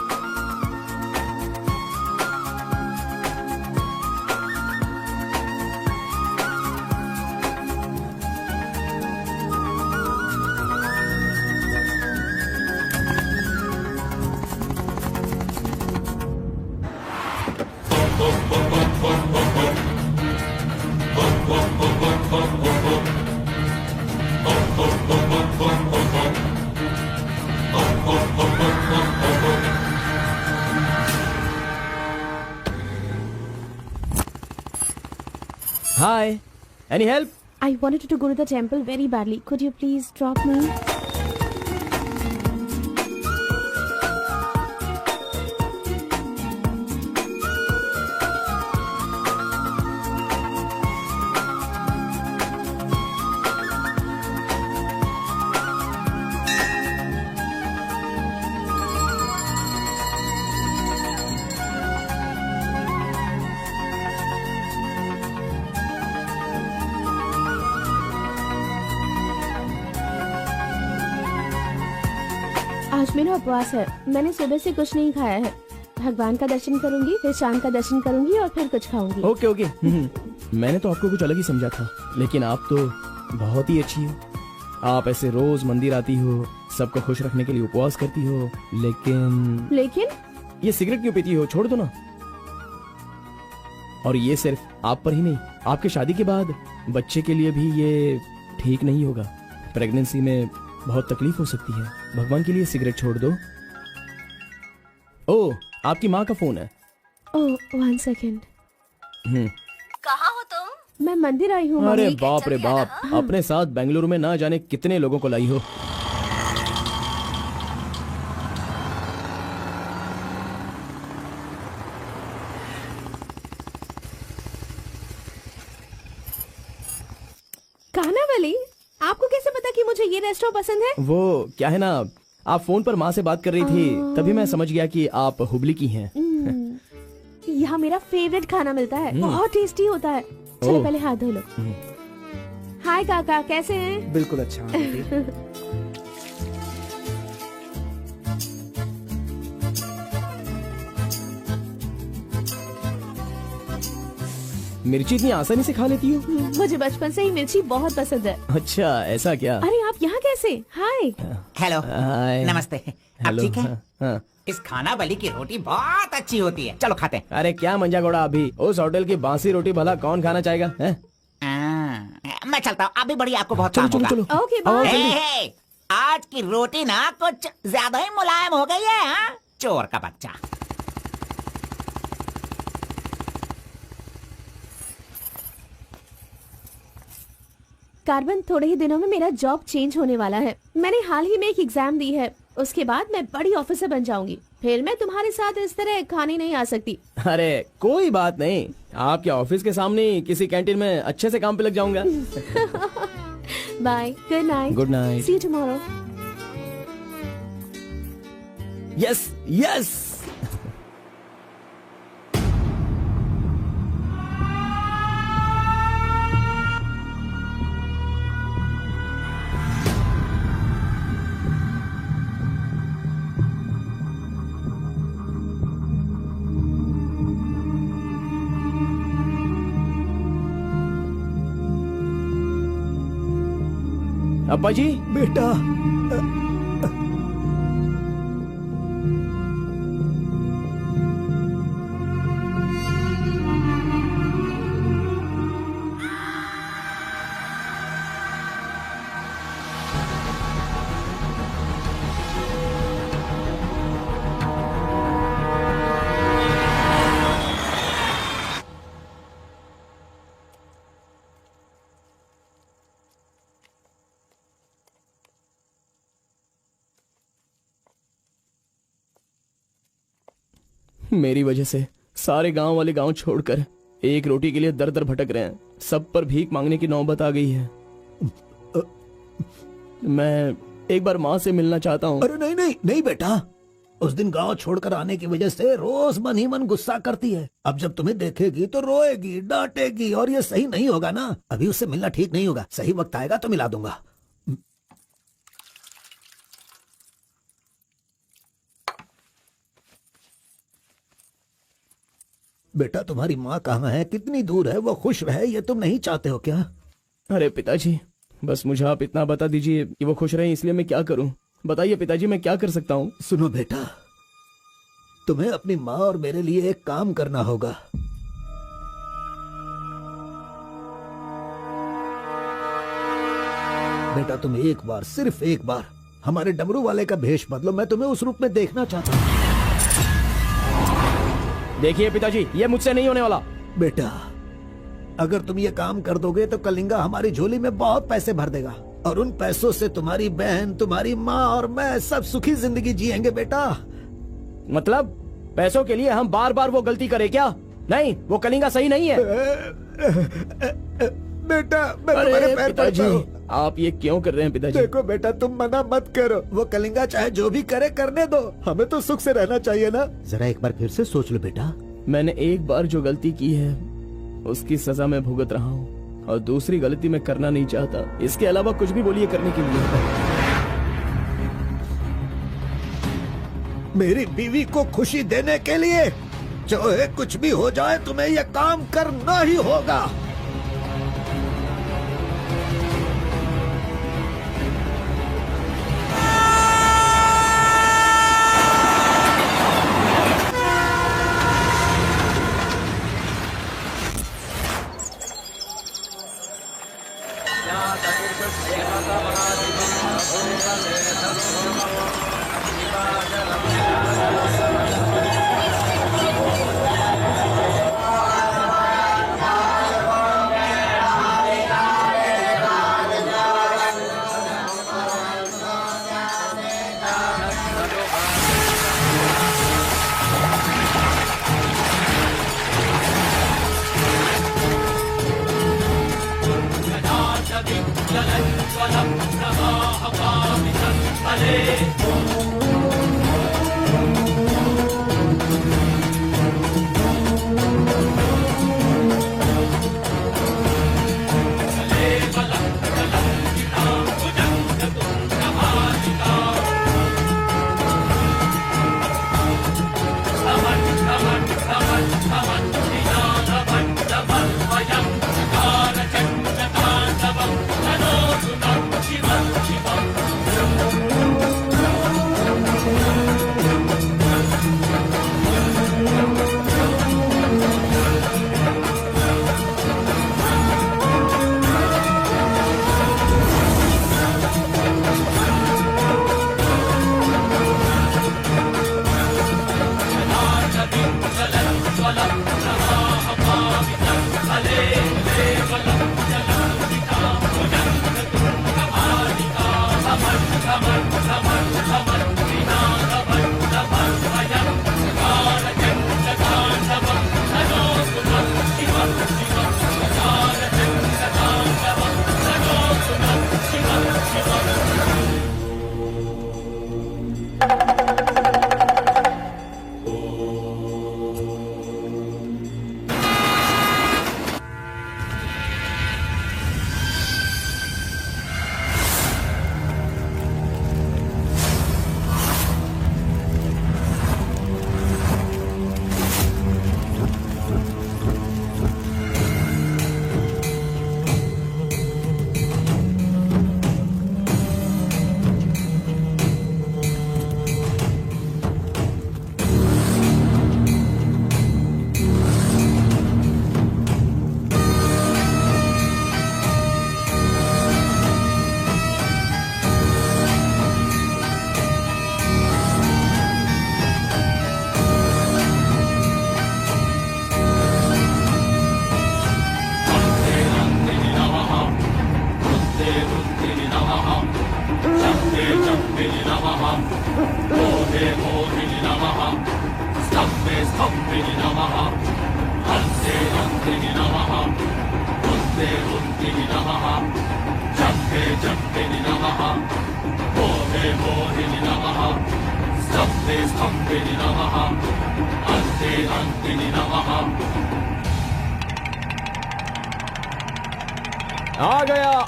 Hi, any help? I wanted to go to the temple very badly. Could you please drop me? आज मेरा उपवास है. मैंने सुबह से कुछ नहीं खाया है. भगवान का दर्शन करूंगी, फिर शाम का दर्शन करूंगी और फिर कुछ खाऊंगी. Okay okay. मैंने तो आपको कुछ अलग ही समझा था, लेकिन आप तो बहुत ही अच्छी हो. आप ऐसे रोज मंदिर आती हो, सबको खुश रखने के लिए उपवास करती हो, लेकिन ये सिगरेट क्यों पीती हो? छोड़ दो ना. और ये सिर्फ आप पर ही नहीं, आपके शादी के बाद बच्चे के लिए भी ये ठीक नहीं होगा. प्रेगनेंसी में बहुत तकलीफ हो सकती है. भगवान के लिए सिगरेट छोड़ दो. ओह, आपकी माँ का फोन है. ओह, 1 सेकेंड. कहाँ हो तुम? मैं मंदिर आई हूँ. अरे मम्मी, बाप रे चल गया बाप, अपने साथ बेंगलुरु में ना जाने कितने लोगों को लाई हो. खानावली, आपको कैसे पता कि मुझे ये रेस्टोरेंट पसंद है? वो क्या है ना, आप फोन पर माँ से बात कर रही थी, तभी मैं समझ गया कि आप हुबली की हैं। यहाँ मेरा फेवरेट खाना मिलता है, बहुत टेस्टी होता है। चलो पहले हाथ धो लो। हाय काका, कैसे हैं? बिल्कुल अच्छा। मिर्ची इतनी आसानी से खा लेती हो? मुझे बचपन से ही मिर्ची बहुत पसंद है। अच्छा, ऐसा क्या? अरे आप यहाँ कैसे? हाय। हेलो, हाय। नमस्ते। आप हेलो, ठीक है? हाँ। इस खानावली की रोटी बहुत अच्छी होती है, चलो खाते हैं। अरे क्या मंजा घोड़ा, अभी उस होटल की बासी रोटी भला कौन खाना चाहेगा? हैं? मैं चलता हूँ, अभी बड़ी आपको बहुत चलो काम चलो होगा। चलो। ओके आओ, बाय। जल्दी। हे, आज की रोटी ना कुछ ज्यादा ही मुलायम हो गई है। हाँ? चोर का बच्चा। कार्बन, थोड़े ही दिनों में मेरा जॉब चेंज होने वाला है। मैंने हाल ही में एक एग्जाम दी है, उसके बाद मैं बड़ी ऑफिसर बन जाऊंगी। फिर मैं तुम्हारे साथ इस तरह खाने नहीं आ सकती। अरे कोई बात नहीं, आपके ऑफिस के सामने किसी कैंटीन में अच्छे से काम पे लग जाऊंगा। Bye, good night. Good night. See you tomorrow. Yes yes. अब्बा जी, बेटा, मेरी वजह से सारे गांव वाले गांव छोड़कर एक रोटी के लिए दर दर भटक रहे हैं। सब पर भीख मांगने की नौबत आ गई है। मैं एक बार माँ से मिलना चाहता हूँ। अरे नहीं नहीं नहीं बेटा, उस दिन गांव छोड़कर आने की वजह से रोज मन ही मन गुस्सा करती है। अब जब तुम्हें देखेगी तो रोएगी, डांटेगी, और ये सही नहीं होगा ना। अभी उससे मिलना ठीक नहीं होगा। सही वक्त आएगा तो मिला दूंगा। बेटा, तुम्हारी माँ कहाँ है? कितनी दूर है? वो खुश रहे, ये तुम नहीं चाहते हो क्या? अरे पिताजी, बस मुझे आप इतना बता दीजिए कि वो खुश रहे, इसलिए मैं क्या करूं? बताइए पिताजी, मैं क्या कर सकता हूं? सुनो बेटा, तुम्हें अपनी माँ और मेरे लिए एक काम करना होगा। बेटा, तुम एक बार, सिर्फ एक बार हमारे डमरू वाले का भेष बदलो। मैं तुम्हें उस रूप में देखना चाहता हूँ। देखिए पिताजी, ये मुझसे नहीं होने वाला। बेटा, अगर तुम ये काम कर दोगे तो कलिंगा हमारी झोली में बहुत पैसे भर देगा, और उन पैसों से तुम्हारी बहन, तुम्हारी माँ और मैं सब सुखी जिंदगी जिएंगे। बेटा, मतलब पैसों के लिए हम बार बार वो गलती करें क्या? नहीं, वो कलिंगा सही नहीं है। बेटा, मैं तुम्हारे पैर पिताजी, पड़ता हूं। आप ये क्यों कर रहे हैं पिताजी? देखो बेटा, तुम मना मत करो। वो कलिंगा चाहे जो भी करे, करने दो। हमें तो सुख से रहना चाहिए ना। जरा एक बार फिर से सोच लो बेटा। मैंने एक बार जो गलती की है उसकी सजा मैं भुगत रहा हूँ, और दूसरी गलती मैं करना नहीं चाहता। इसके अलावा कुछ भी बोलिए करने के लिए। मेरी बीवी को खुशी देने के लिए चाहे कुछ भी हो जाए, तुम्हें यह काम करना ही होगा।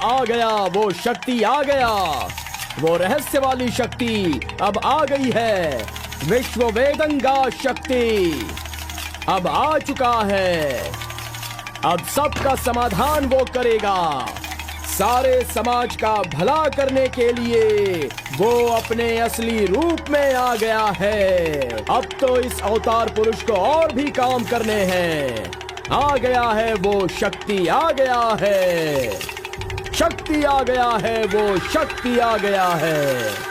आ गया वो शक्ति आ गया, वो रहस्य वाली शक्ति अब आ गई है। विश्व वेदंगा शक्ति अब आ चुका है। अब सबका समाधान वो करेगा। सारे समाज का भला करने के लिए वो अपने असली रूप में आ गया है। अब तो इस अवतार पुरुष को और भी काम करने हैं। आ गया है वो शक्ति, आ गया है शक्ति, आ गया है वो शक्ति, आ गया है।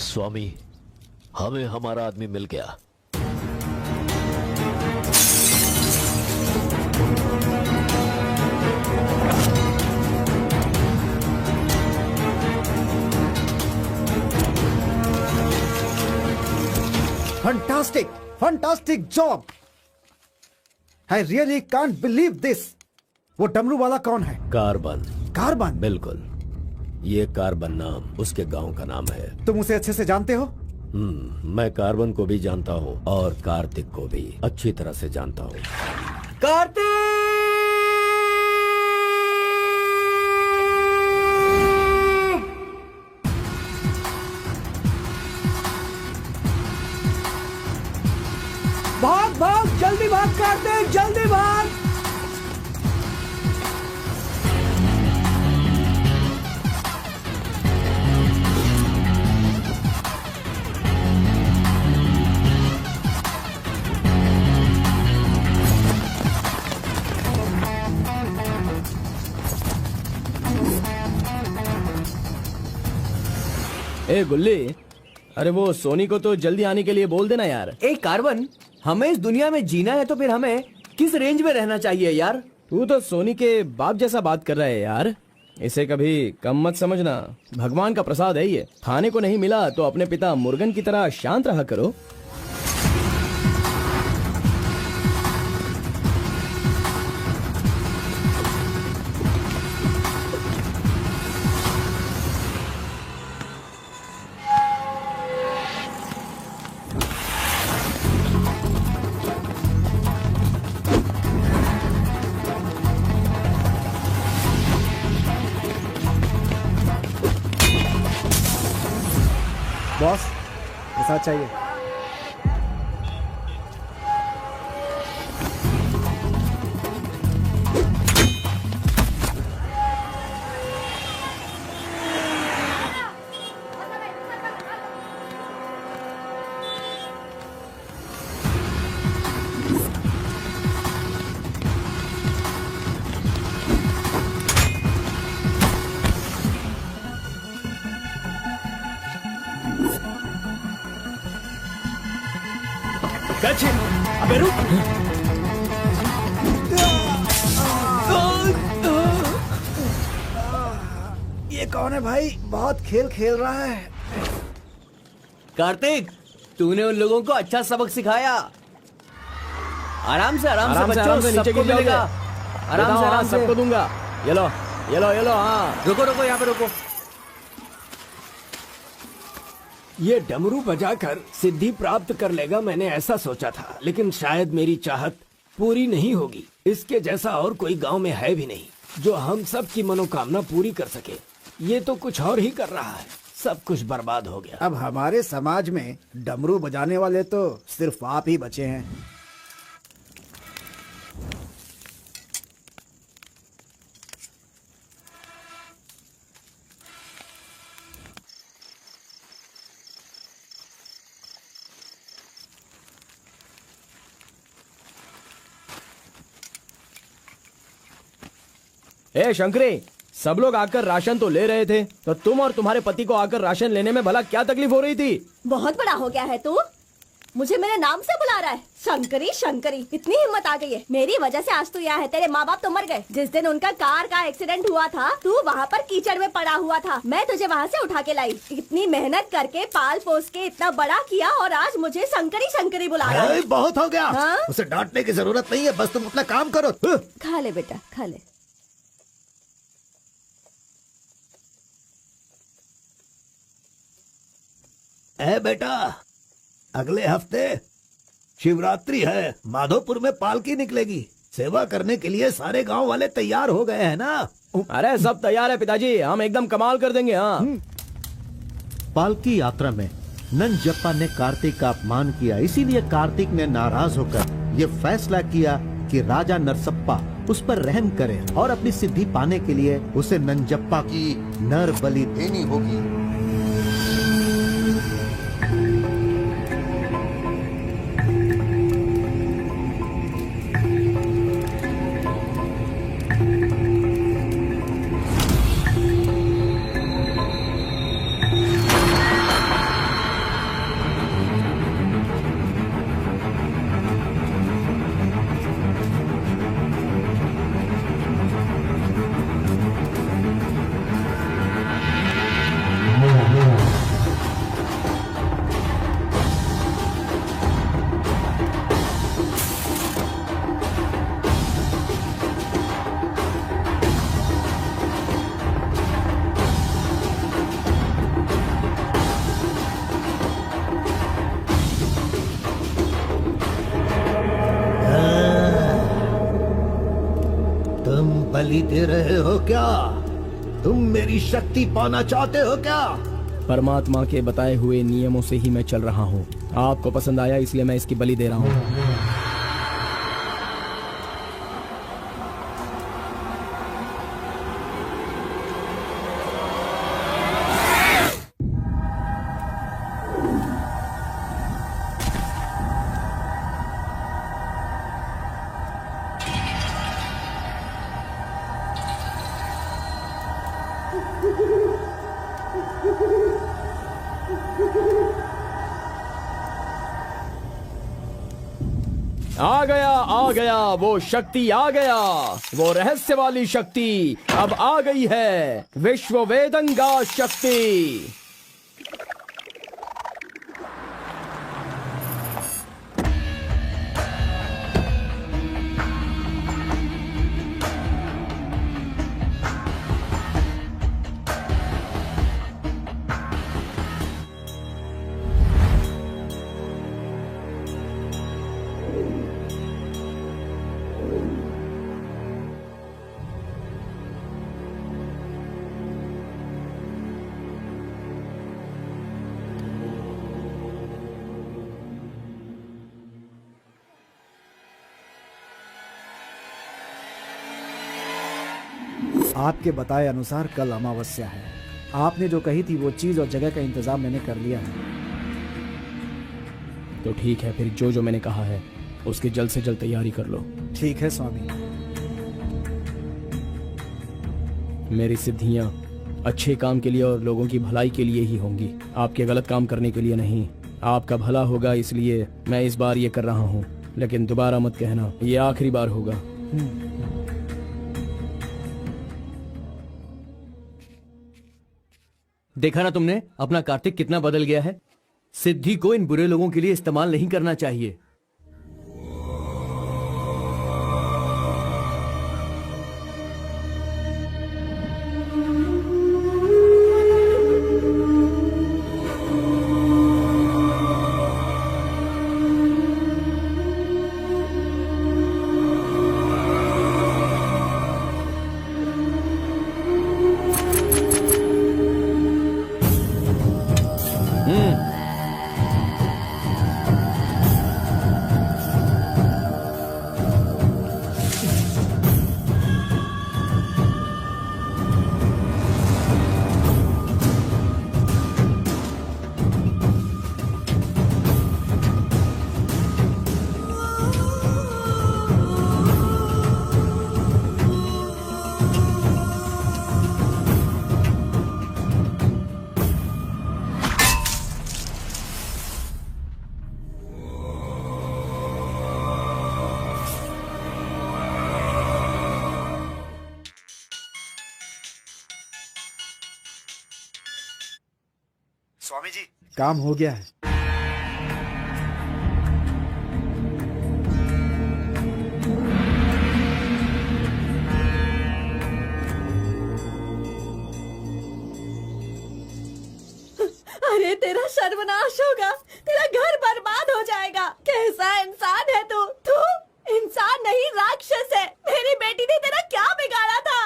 स्वामी, हमें हमारा आदमी मिल गया। Fantastic, fantastic job. I really can't believe this. वो डमरू वाला कौन है? कार्बन। कार्बन? बिल्कुल, ये कार्बन नाम उसके गांव का नाम है। तुम उसे अच्छे से जानते हो? मैं कार्बन को भी जानता हूँ और कार्तिक को भी अच्छी तरह से जानता हूँ। कार्तिक! भाग भाग, जल्दी भाग कार्तिक, जल्दी भाग। ए गुल्ली, अरे वो सोनी को तो जल्दी आने के लिए बोल देना यार। ए कार्बन, हमें इस दुनिया में जीना है तो फिर हमें किस रेंज में रहना चाहिए यार? तू तो सोनी के बाप जैसा बात कर रहा है यार। इसे कभी कम मत समझना, भगवान का प्रसाद है ये। खाने को नहीं मिला तो अपने पिता मुर्गन की तरह शांत रहा करो। बॉस, प्रसाद चाहिए। अबे रुक। ये कौन है भाई? बहुत खेल खेल रहा है। कार्तिक, तूने उन लोगों को अच्छा सबक सिखाया। आराम से बच्चों, नीचे सबको गिर मिलेगा। जाओगे। आराम से सबको दूंगा। ये लो ये लो ये लो। हाँ रुको यहाँ पे रुको। ये डमरू बजाकर सिद्धि प्राप्त कर लेगा, मैंने ऐसा सोचा था, लेकिन शायद मेरी चाहत पूरी नहीं होगी। इसके जैसा और कोई गांव में है भी नहीं जो हम सब की मनोकामना पूरी कर सके। ये तो कुछ और ही कर रहा है, सब कुछ बर्बाद हो गया। अब हमारे समाज में डमरू बजाने वाले तो सिर्फ आप ही बचे हैं। ए शंकरी, सब लोग आकर राशन तो ले रहे थे, तो तुम और तुम्हारे पति को आकर राशन लेने में भला क्या तकलीफ हो रही थी? बहुत बड़ा हो गया है तू, मुझे मेरे नाम से बुला रहा है। शंकरी शंकरी, इतनी हिम्मत आ गई है। मेरी वजह से आज तू यहाँ है। तेरे माँ बाप तो मर गए। जिस दिन उनका कार का एक्सीडेंट हुआ था, तू वहाँ पर कीचड़ में पड़ा हुआ था। मैं तुझे वहाँ से उठा के लाई। इतनी मेहनत करके पाल पोस के इतना बड़ा किया और आज मुझे शंकरी शंकरी बुला रहा है। बहुत हो गया। हाँ? उसे डांटने की जरूरत नहीं है, बस तुम अपना काम करो। खा ले बेटा, खा ले। ए बेटा, अगले हफ्ते शिवरात्रि है, माधोपुर में पालकी निकलेगी। सेवा करने के लिए सारे गांव वाले तैयार हो गए हैं ना? अरे सब तैयार है पिताजी, हम एकदम कमाल कर देंगे। हाँ पालकी यात्रा में नंजप्पा ने कार्तिक का अपमान किया, इसीलिए कार्तिक ने नाराज होकर ये फैसला किया कि राजा नरसप्पा उस पर रहम करे और अपनी सिद्धि पाने के लिए उसे नंजप्पा की नर बलि देनी होगी। बलि दे रहे हो क्या? तुम मेरी शक्ति पाना चाहते हो क्या? परमात्मा के बताए हुए नियमों से ही मैं चल रहा हूँ। आपको पसंद आया इसलिए मैं इसकी बलि दे रहा हूँ। आ गया वो शक्ति आ गया, वो रहस्य वाली शक्ति अब आ गई है, विश्व वेदंगा शक्ति। आपके बताए अनुसार कल अमावस्या है। आपने जो कही थी वो चीज और जगह का इंतजाम मैंने कर लिया है। तो ठीक है, फिर जो मैंने कहा है उसकी जल्द से जल्द तैयारी कर लो। ठीक है स्वामी। मेरी सिद्धियां अच्छे काम के लिए और लोगों की भलाई के लिए ही होंगी, आपके गलत काम करने के लिए नहीं। आपका भला होगा इसलिए मैं इस बार ये कर रहा हूँ, लेकिन दोबारा मत कहना, ये आखिरी बार होगा। देखा ना तुमने अपना कार्तिक कितना बदल गया है। सिद्धि को इन बुरे लोगों के लिए इस्तेमाल नहीं करना चाहिए। स्वामी जी, काम हो गया है। अरे तेरा सर्वनाश होगा, तेरा घर बर्बाद हो जाएगा। कैसा इंसान है तू? तू इंसान नहीं, राक्षस है। मेरी बेटी ने तेरा क्या बिगाड़ा था?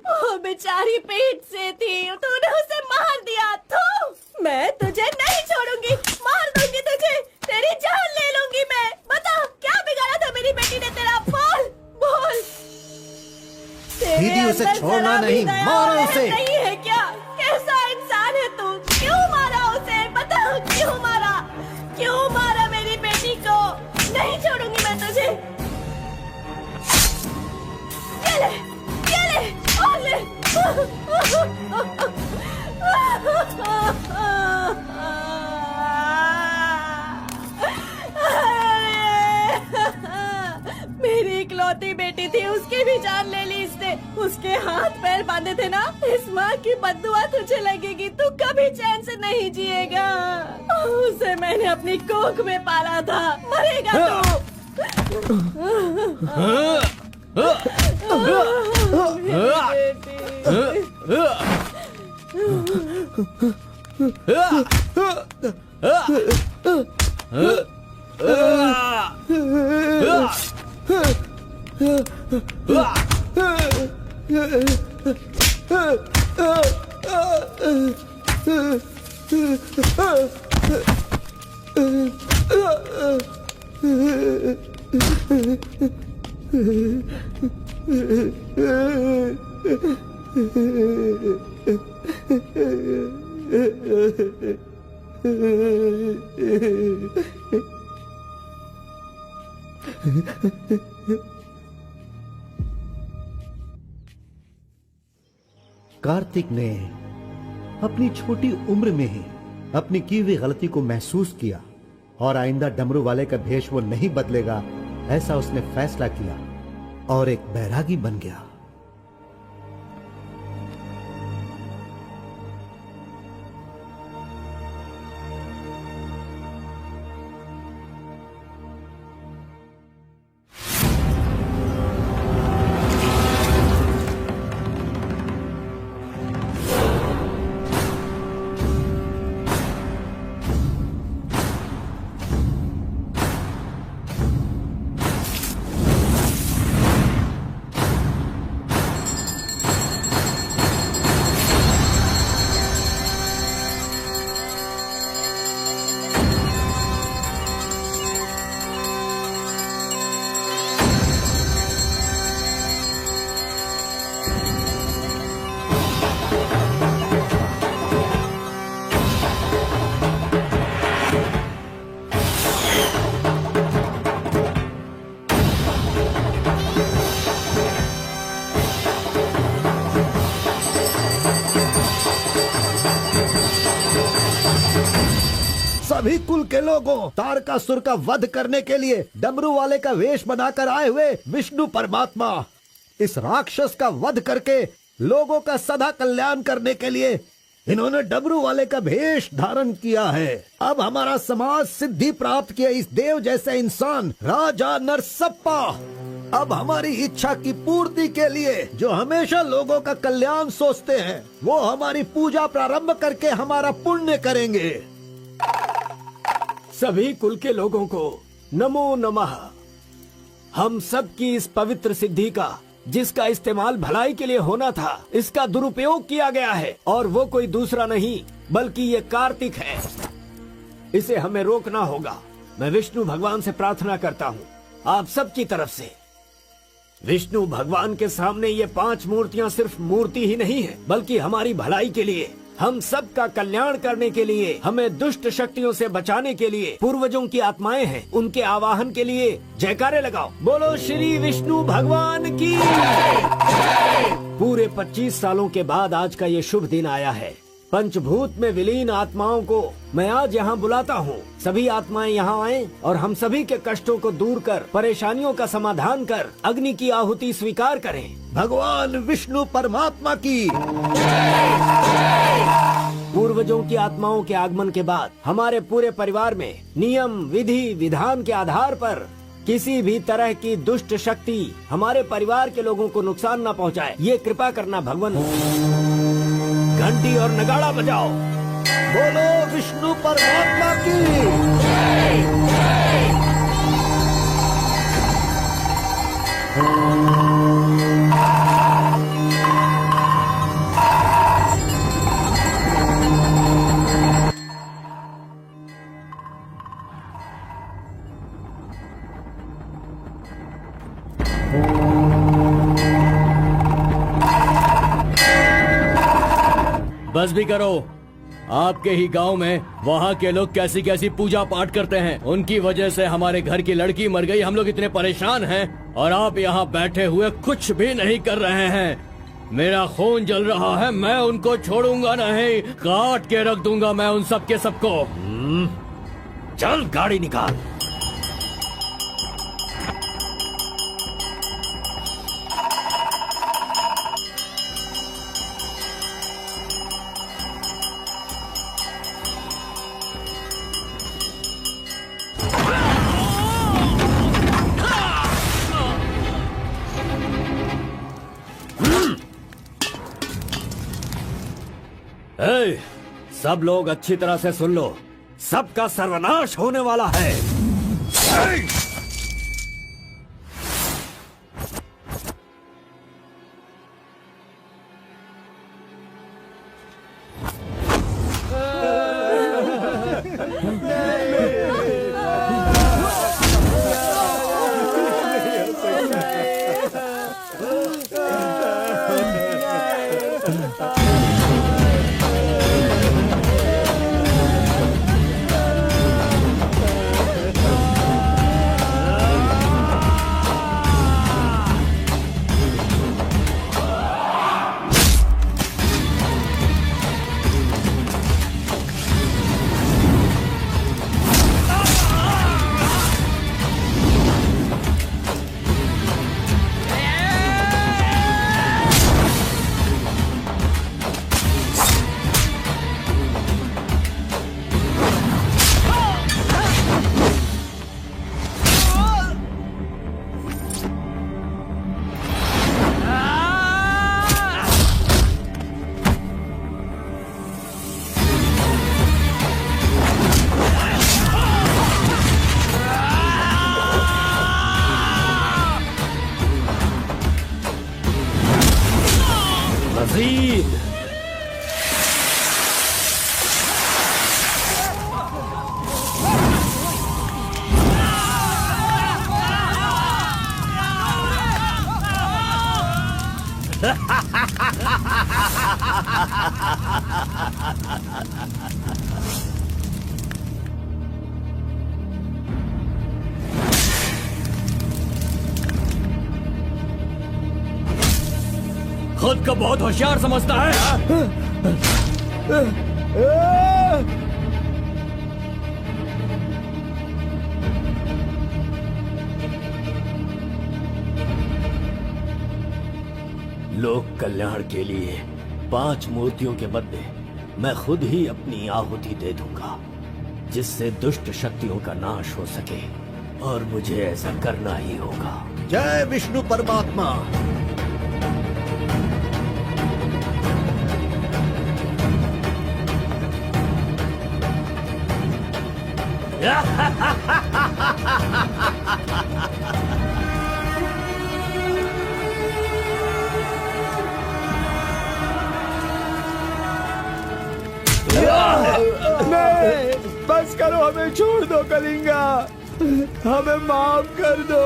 वो बेचारी पेट से थी, तूने उसे मार दिया। तू, मैं तुझे नहीं छोड़ूंगी, मार दूंगी तुझे, तेरी जान ले लूंगी मैं। बता क्या बिगाड़ा था मेरी बेटी ने तेरा? बोल बोल। दीदी उसे छोड़ना नहीं, मारो उसे। नहीं है क्या? कैसा इंसान है तू? क्यों मारा उसे? बता क्यों मारा? क्यों मारा मेरी बेटी को? नहीं छोड़ूंगी मैं तुझे। ये ले, ये ले, और ले। मेरी इकलौती बेटी थी, उसकी भी जान ले ली इसने। उसके हाथ पैर बांधे थे ना, इस माँ की बद्दुआ तुझे लगेगी, तू कभी चैन से नहीं जिएगा। उसे मैंने अपनी कोख में पाला था, मरेगा तू। कार्तिक ने अपनी छोटी उम्र में ही अपनी की हुई गलती को महसूस किया और आइंदा डमरू वाले का भेष वो नहीं बदलेगा, ऐसा उसने फैसला किया और एक बैरागी बन गया। सभी कुल के लोगों, तारकासुर का वध करने के लिए डमरू वाले का वेश बनाकर आए हुए विष्णु परमात्मा इस राक्षस का वध करके लोगों का सदा कल्याण करने के लिए इन्होंने डमरू वाले का भेष धारण किया है। अब हमारा समाज सिद्धि प्राप्त किया इस देव जैसे इंसान राजा नरसप्पा अब हमारी इच्छा की पूर्ति के लिए जो हमेशा लोगों का कल्याण सोचते हैं वो हमारी पूजा प्रारंभ करके हमारा पुण्य करेंगे। सभी कुल के लोगों को नमो नमः। हम सब की इस पवित्र सिद्धि का जिसका इस्तेमाल भलाई के लिए होना था इसका दुरुपयोग किया गया है और वो कोई दूसरा नहीं बल्कि ये कार्तिक है। इसे हमें रोकना होगा। मैं विष्णु भगवान से प्रार्थना करता हूँ आप सब की तरफ से। विष्णु भगवान के सामने ये 5 मूर्तियाँ सिर्फ मूर्ति ही नहीं है बल्कि हमारी भलाई के लिए, हम सब का कल्याण करने के लिए, हमें दुष्ट शक्तियों से बचाने के लिए पूर्वजों की आत्माएं हैं, उनके आवाहन के लिए जयकारे लगाओ। बोलो श्री विष्णु भगवान की। पूरे 25 सालों के बाद आज का ये शुभ दिन आया है। पंचभूत में विलीन आत्माओं को मैं आज यहाँ बुलाता हूँ। सभी आत्माएं यहाँ आएं और हम सभी के कष्टों को दूर कर, परेशानियों का समाधान कर, अग्नि की आहुति स्वीकार करें। भगवान विष्णु परमात्मा की। पूर्वजों की आत्माओं के आगमन के बाद हमारे पूरे परिवार में नियम, विधि, विधान के आधार पर किसी भी तरह की दुष्ट शक्ति हमारे परिवार के लोगों को नुकसान न पहुंचाए, ये कृपा करना भगवान। घंटी और नगाड़ा बजाओ। बोलो विष्णु परमात्मा की। बस भी करो। आपके ही गांव में वहाँ के लोग कैसी कैसी पूजा पाठ करते हैं। उनकी वजह से हमारे घर की लड़की मर गई। हम लोग इतने परेशान हैं और आप यहाँ बैठे हुए कुछ भी नहीं कर रहे हैं। मेरा खून जल रहा है। मैं उनको छोड़ूंगा नहीं, काट के रख दूंगा मैं उन सबके सबको। चल गाड़ी निकाल। सब लोग अच्छी तरह से सुन लो, सबका सर्वनाश होने वाला है। खुद को बहुत होशियार समझता है। लोक कल्याण के लिए 5 मूर्तियों के बदले मैं खुद ही अपनी आहुति दे दूंगा, जिससे दुष्ट शक्तियों का नाश हो सके, और मुझे ऐसा करना ही होगा। जय विष्णु परमात्मा। नहीं, बस करो, हमें छोड़ दो कलिंगा, हमें माफ कर दो।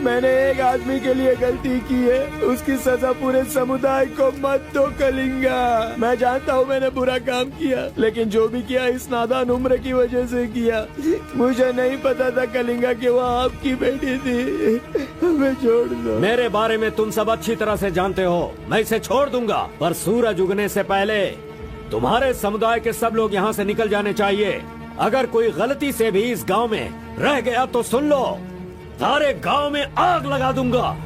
मैंने एक आदमी के लिए गलती की है, उसकी सजा पूरे समुदाय को मत दो कलिंगा। मैं जानता हूँ मैंने बुरा काम किया, लेकिन जो भी किया इस नादान उम्र की वजह से किया। मुझे नहीं पता था कलिंगा कि वो आपकी बेटी थी। हमें छोड़ दो। मेरे बारे में तुम सब अच्छी तरह से जानते हो, मैं इसे छोड़ दूंगा, पर सूरज उगने से पहले तुम्हारे समुदाय के सब लोग यहाँ से निकल जाने चाहिए। अगर कोई गलती से भी इस गांव में रह गया तो सुन लो, सारे गांव में आग लगा दूंगा।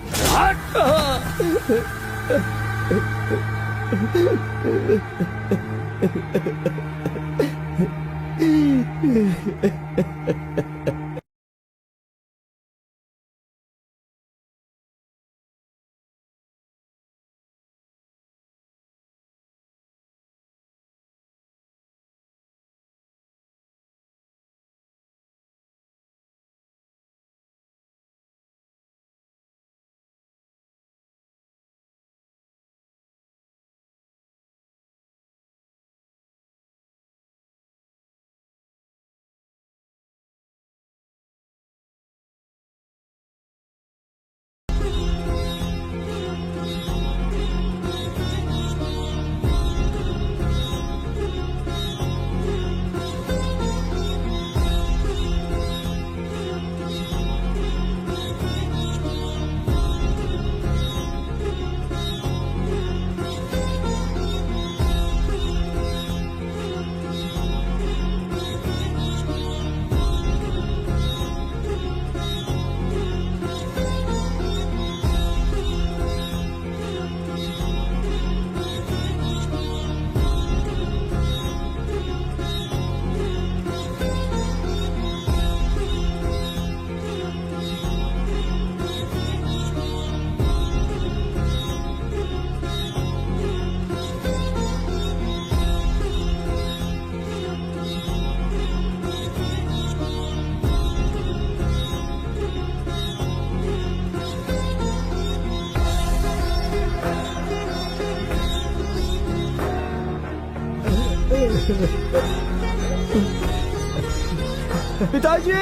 पिताजी!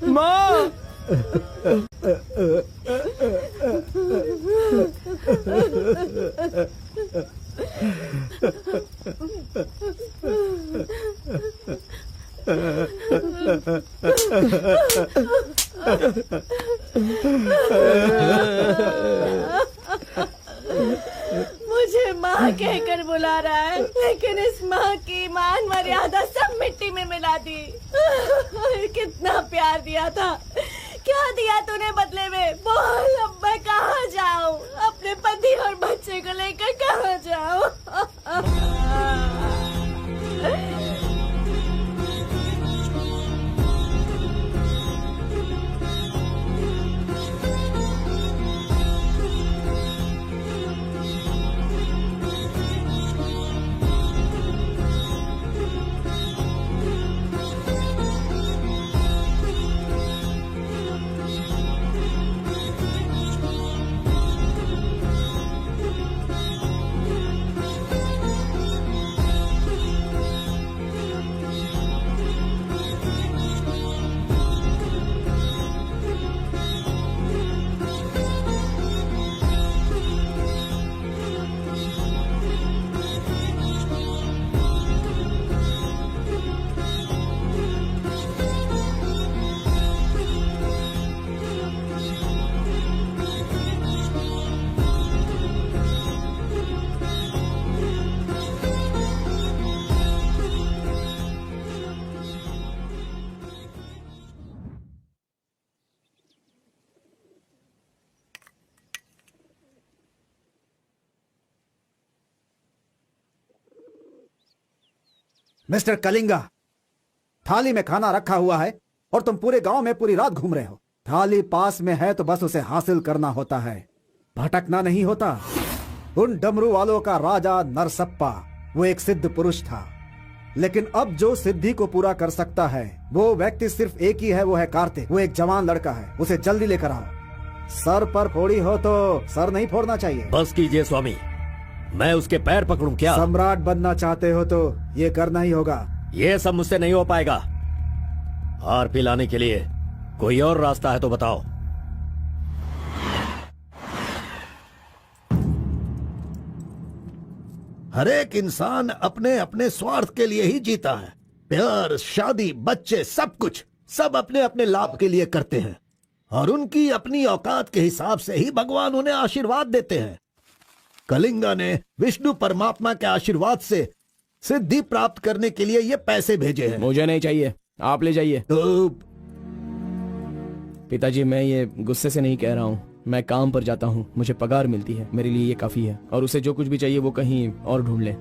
माँ! मुझे माँ कहकर बुला रहा है, लेकिन इस माँ की मान मर्यादा सब मिट्टी में मिला दी। कितना प्यार दिया था, क्या दिया तूने बदले में? बोल, अब मैं कहाँ जाऊँ? अपने पति और बच्चे को लेकर कहाँ जाऊँ? मिस्टर कलिंगा, थाली में खाना रखा हुआ है और तुम पूरे गांव में पूरी रात घूम रहे हो। थाली पास में है तो बस उसे हासिल करना होता है, भटकना नहीं होता। उन डमरू वालों का राजा नरसप्पा वो एक सिद्ध पुरुष था, लेकिन अब जो सिद्धि को पूरा कर सकता है वो व्यक्ति सिर्फ एक ही है, वो है कार्तिक। वो एक जवान लड़का है, उसे जल्दी लेकर आओ। सर पर फोड़ी हो तो सर नहीं फोड़ना चाहिए। बस कीजिए स्वामी, मैं उसके पैर पकड़ूं क्या? सम्राट बनना चाहते हो तो ये करना ही होगा। ये सब मुझसे नहीं हो पाएगा। हार पिलाने के लिए कोई और रास्ता है तो बताओ। हर एक इंसान अपने अपने स्वार्थ के लिए ही जीता है। प्यार, शादी, बच्चे, सब कुछ सब अपने अपने लाभ के लिए करते हैं और उनकी अपनी औकात के हिसाब से ही भगवान उन्हें आशीर्वाद देते हैं। कलिंगा ने विष्णु परमात्मा के आशीर्वाद से सिद्धि प्राप्त करने के लिए ये पैसे भेजे हैं। मुझे नहीं चाहिए, आप ले जाइए। तो पिताजी, मैं ये गुस्से से नहीं कह रहा हूँ। मैं काम पर जाता हूँ, मुझे पगार मिलती है, मेरे लिए ये काफी है। और उसे जो कुछ भी चाहिए वो कहीं और ढूंढ ले।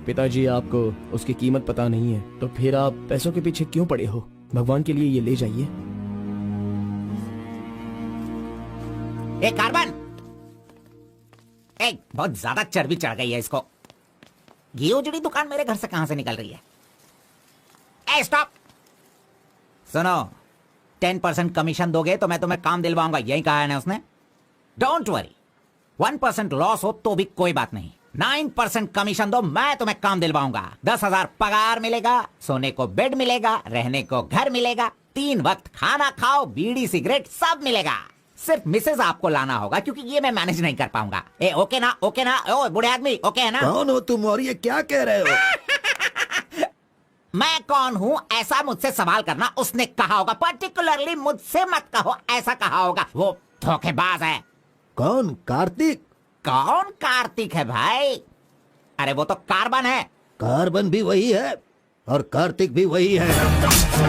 पिताजी, आपको उसकी कीमत पता नहीं है तो फिर आप पैसों के पीछे क्यों पड़े हो? भगवान के लिए ये ले जाइए। कार्बन, बहुत ज्यादा चर्बी चढ़ गई है इसको। ये उजड़ी दुकान मेरे घर से कहां से निकल रही है? स्टॉप! सुनो, 10% कमीशन दोगे तो मैं तुम्हें काम दिलवाऊंगा, यही कहा है ना उसने। डोंट वरी, 1% लॉस हो तो भी कोई बात नहीं। 9% कमीशन दो, मैं तुम्हें काम दिलवाऊंगा। 10,000 पगार मिलेगा, सोने को बेड मिलेगा, रहने को घर मिलेगा, 3 वक्त खाना खाओ, बीड़ी सिगरेट सब मिलेगा। सिर्फ मिसेज आपको लाना होगा क्योंकि ये मैं मैनेज नहीं कर पाऊंगा। ओके ना? ओके ना? ओ बूढ़े आदमी, ओके है ना? कौन हो तुम और ये क्या कह रहे हो? मैं कौन हूँ ऐसा मुझसे सवाल करना उसने कहा होगा। पर्टिकुलरली मुझसे मत कहो, ऐसा कहा होगा। वो धोखेबाज है। कौन? कार्तिक? कौन कार्तिक है भाई? अरे वो तो कार्बन है। कार्बन भी वही है और कार्तिक भी वही है।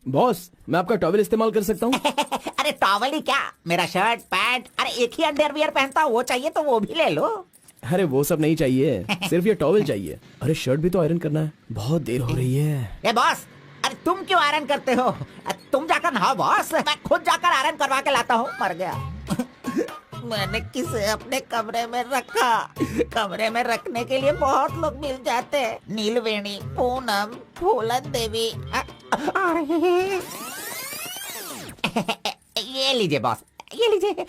बॉस, मैं आपका टॉवल इस्तेमाल कर सकता हूँ? अरे टॉवल ही क्या, मेरा शर्ट पैंट, अरे एक ही अंडरवियर पहनता हूँ, वो चाहिए तो वो भी ले लो। अरे वो सब नहीं चाहिए, सिर्फ ये टॉवल चाहिए। अरे शर्ट भी तो आयरन करना है, बहुत देर हो रही है। ए बॉस, अरे तुम क्यों आयरन करते हो? तुम जाकर नहाओ बॉस, मैं खुद जाकर आयरन करवा के लाता हूँ। मर गया। मैंने किसे अपने कमरे में रखा? कमरे में रखने के लिए बहुत लोग मिल जाते हैं। नीलवेणी, पूनम, फूलन देवी। ये लीजिए बॉस, ये लीजिए।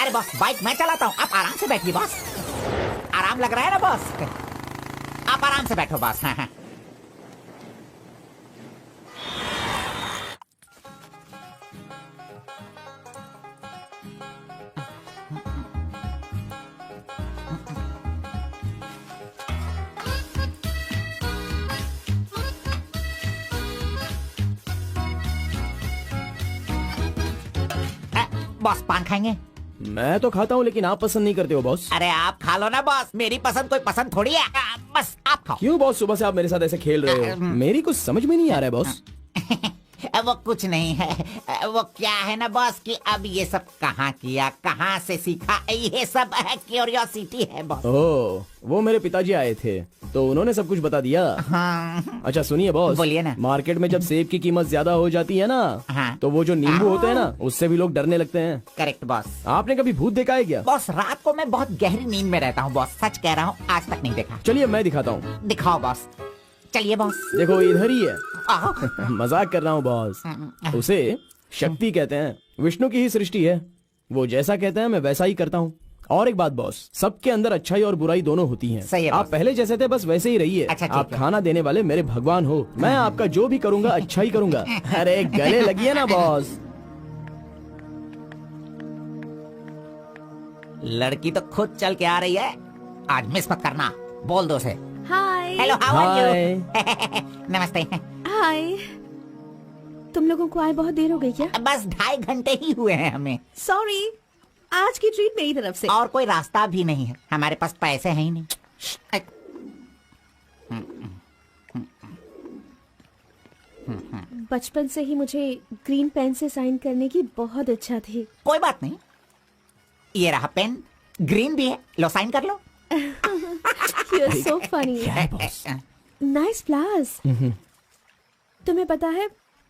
अरे बॉस, बाइक मैं चलाता हूँ, आप आराम से बैठिए बॉस। आराम लग रहा है ना बॉस? आप आराम से बैठो बॉस। हाँ हाँ। बॉस पान खाएंगे? मैं तो खाता हूँ लेकिन आप पसंद नहीं करते हो बॉस। अरे आप खा लो ना बॉस, मेरी पसंद कोई पसंद थोड़ी है। बस आप खाओ। क्यों बॉस, सुबह से आप मेरे साथ ऐसे खेल रहे हो? मेरी कुछ समझ में नहीं आ रहा है बॉस। वो कुछ नहीं है, वो क्या है ना बॉस कि अब ये सब कहाँ किया, कहाँ से सीखा, ये सब क्यूरियोसिटी है बॉस। ओह, वो मेरे पिताजी आए थे तो उन्होंने सब कुछ बता दिया। हाँ। अच्छा सुनिए बॉस, बोलिए ना। मार्केट में जब सेब की कीमत ज्यादा हो जाती है ना, हाँ। तो वो जो नींबू होते हैं ना, उससे भी लोग डरने लगते हैं। Correct boss. आपने कभी भूत देखा है क्या? बॉस रात को मैं बहुत गहरी नींद में रहता हूँ बॉस, सच कह रहा हूँ, आज तक नहीं देखा। चलिए मैं दिखाता हूँ। दिखाओ बॉस, चलिए बॉस। देखो इधर ही है। मजाक कर रहा हूँ बॉस। उसे शक्ति कहते हैं, विष्णु की ही सृष्टि है। वो जैसा कहते हैं मैं वैसा ही करता हूँ। और एक बात बॉस, सबके अंदर अच्छाई और बुराई दोनों होती हैं। सही है आप बॉस। पहले जैसे थे बस वैसे ही रहिए। अच्छा, ठीक आप है। खाना देने वाले मेरे भगवान हो, मैं आपका जो भी करूँगा अच्छा ही करूँगा। अरे गले लगिए ना बॉस। लड़की तो खुद चल के आ रही है, आज मिस मत करना, बोल दो उसे। Hi. Hello, how are hi. You? नमस्ते। हाय। तुम लोगों को आए बहुत देर हो गई क्या? बस 2.5 घंटे ही हुए हैं हमें। सॉरी, आज की ट्रीट मेरी तरफ से। और कोई रास्ता भी नहीं है, हमारे पास पैसे हैं ही नहीं। बचपन से ही मुझे ग्रीन पेन से साइन करने की बहुत इच्छा थी। कोई बात नहीं, ये रहा पेन, ग्रीन भी है, लो साइन कर लो। You're so funny. Nice flowers. तुम्हें पता है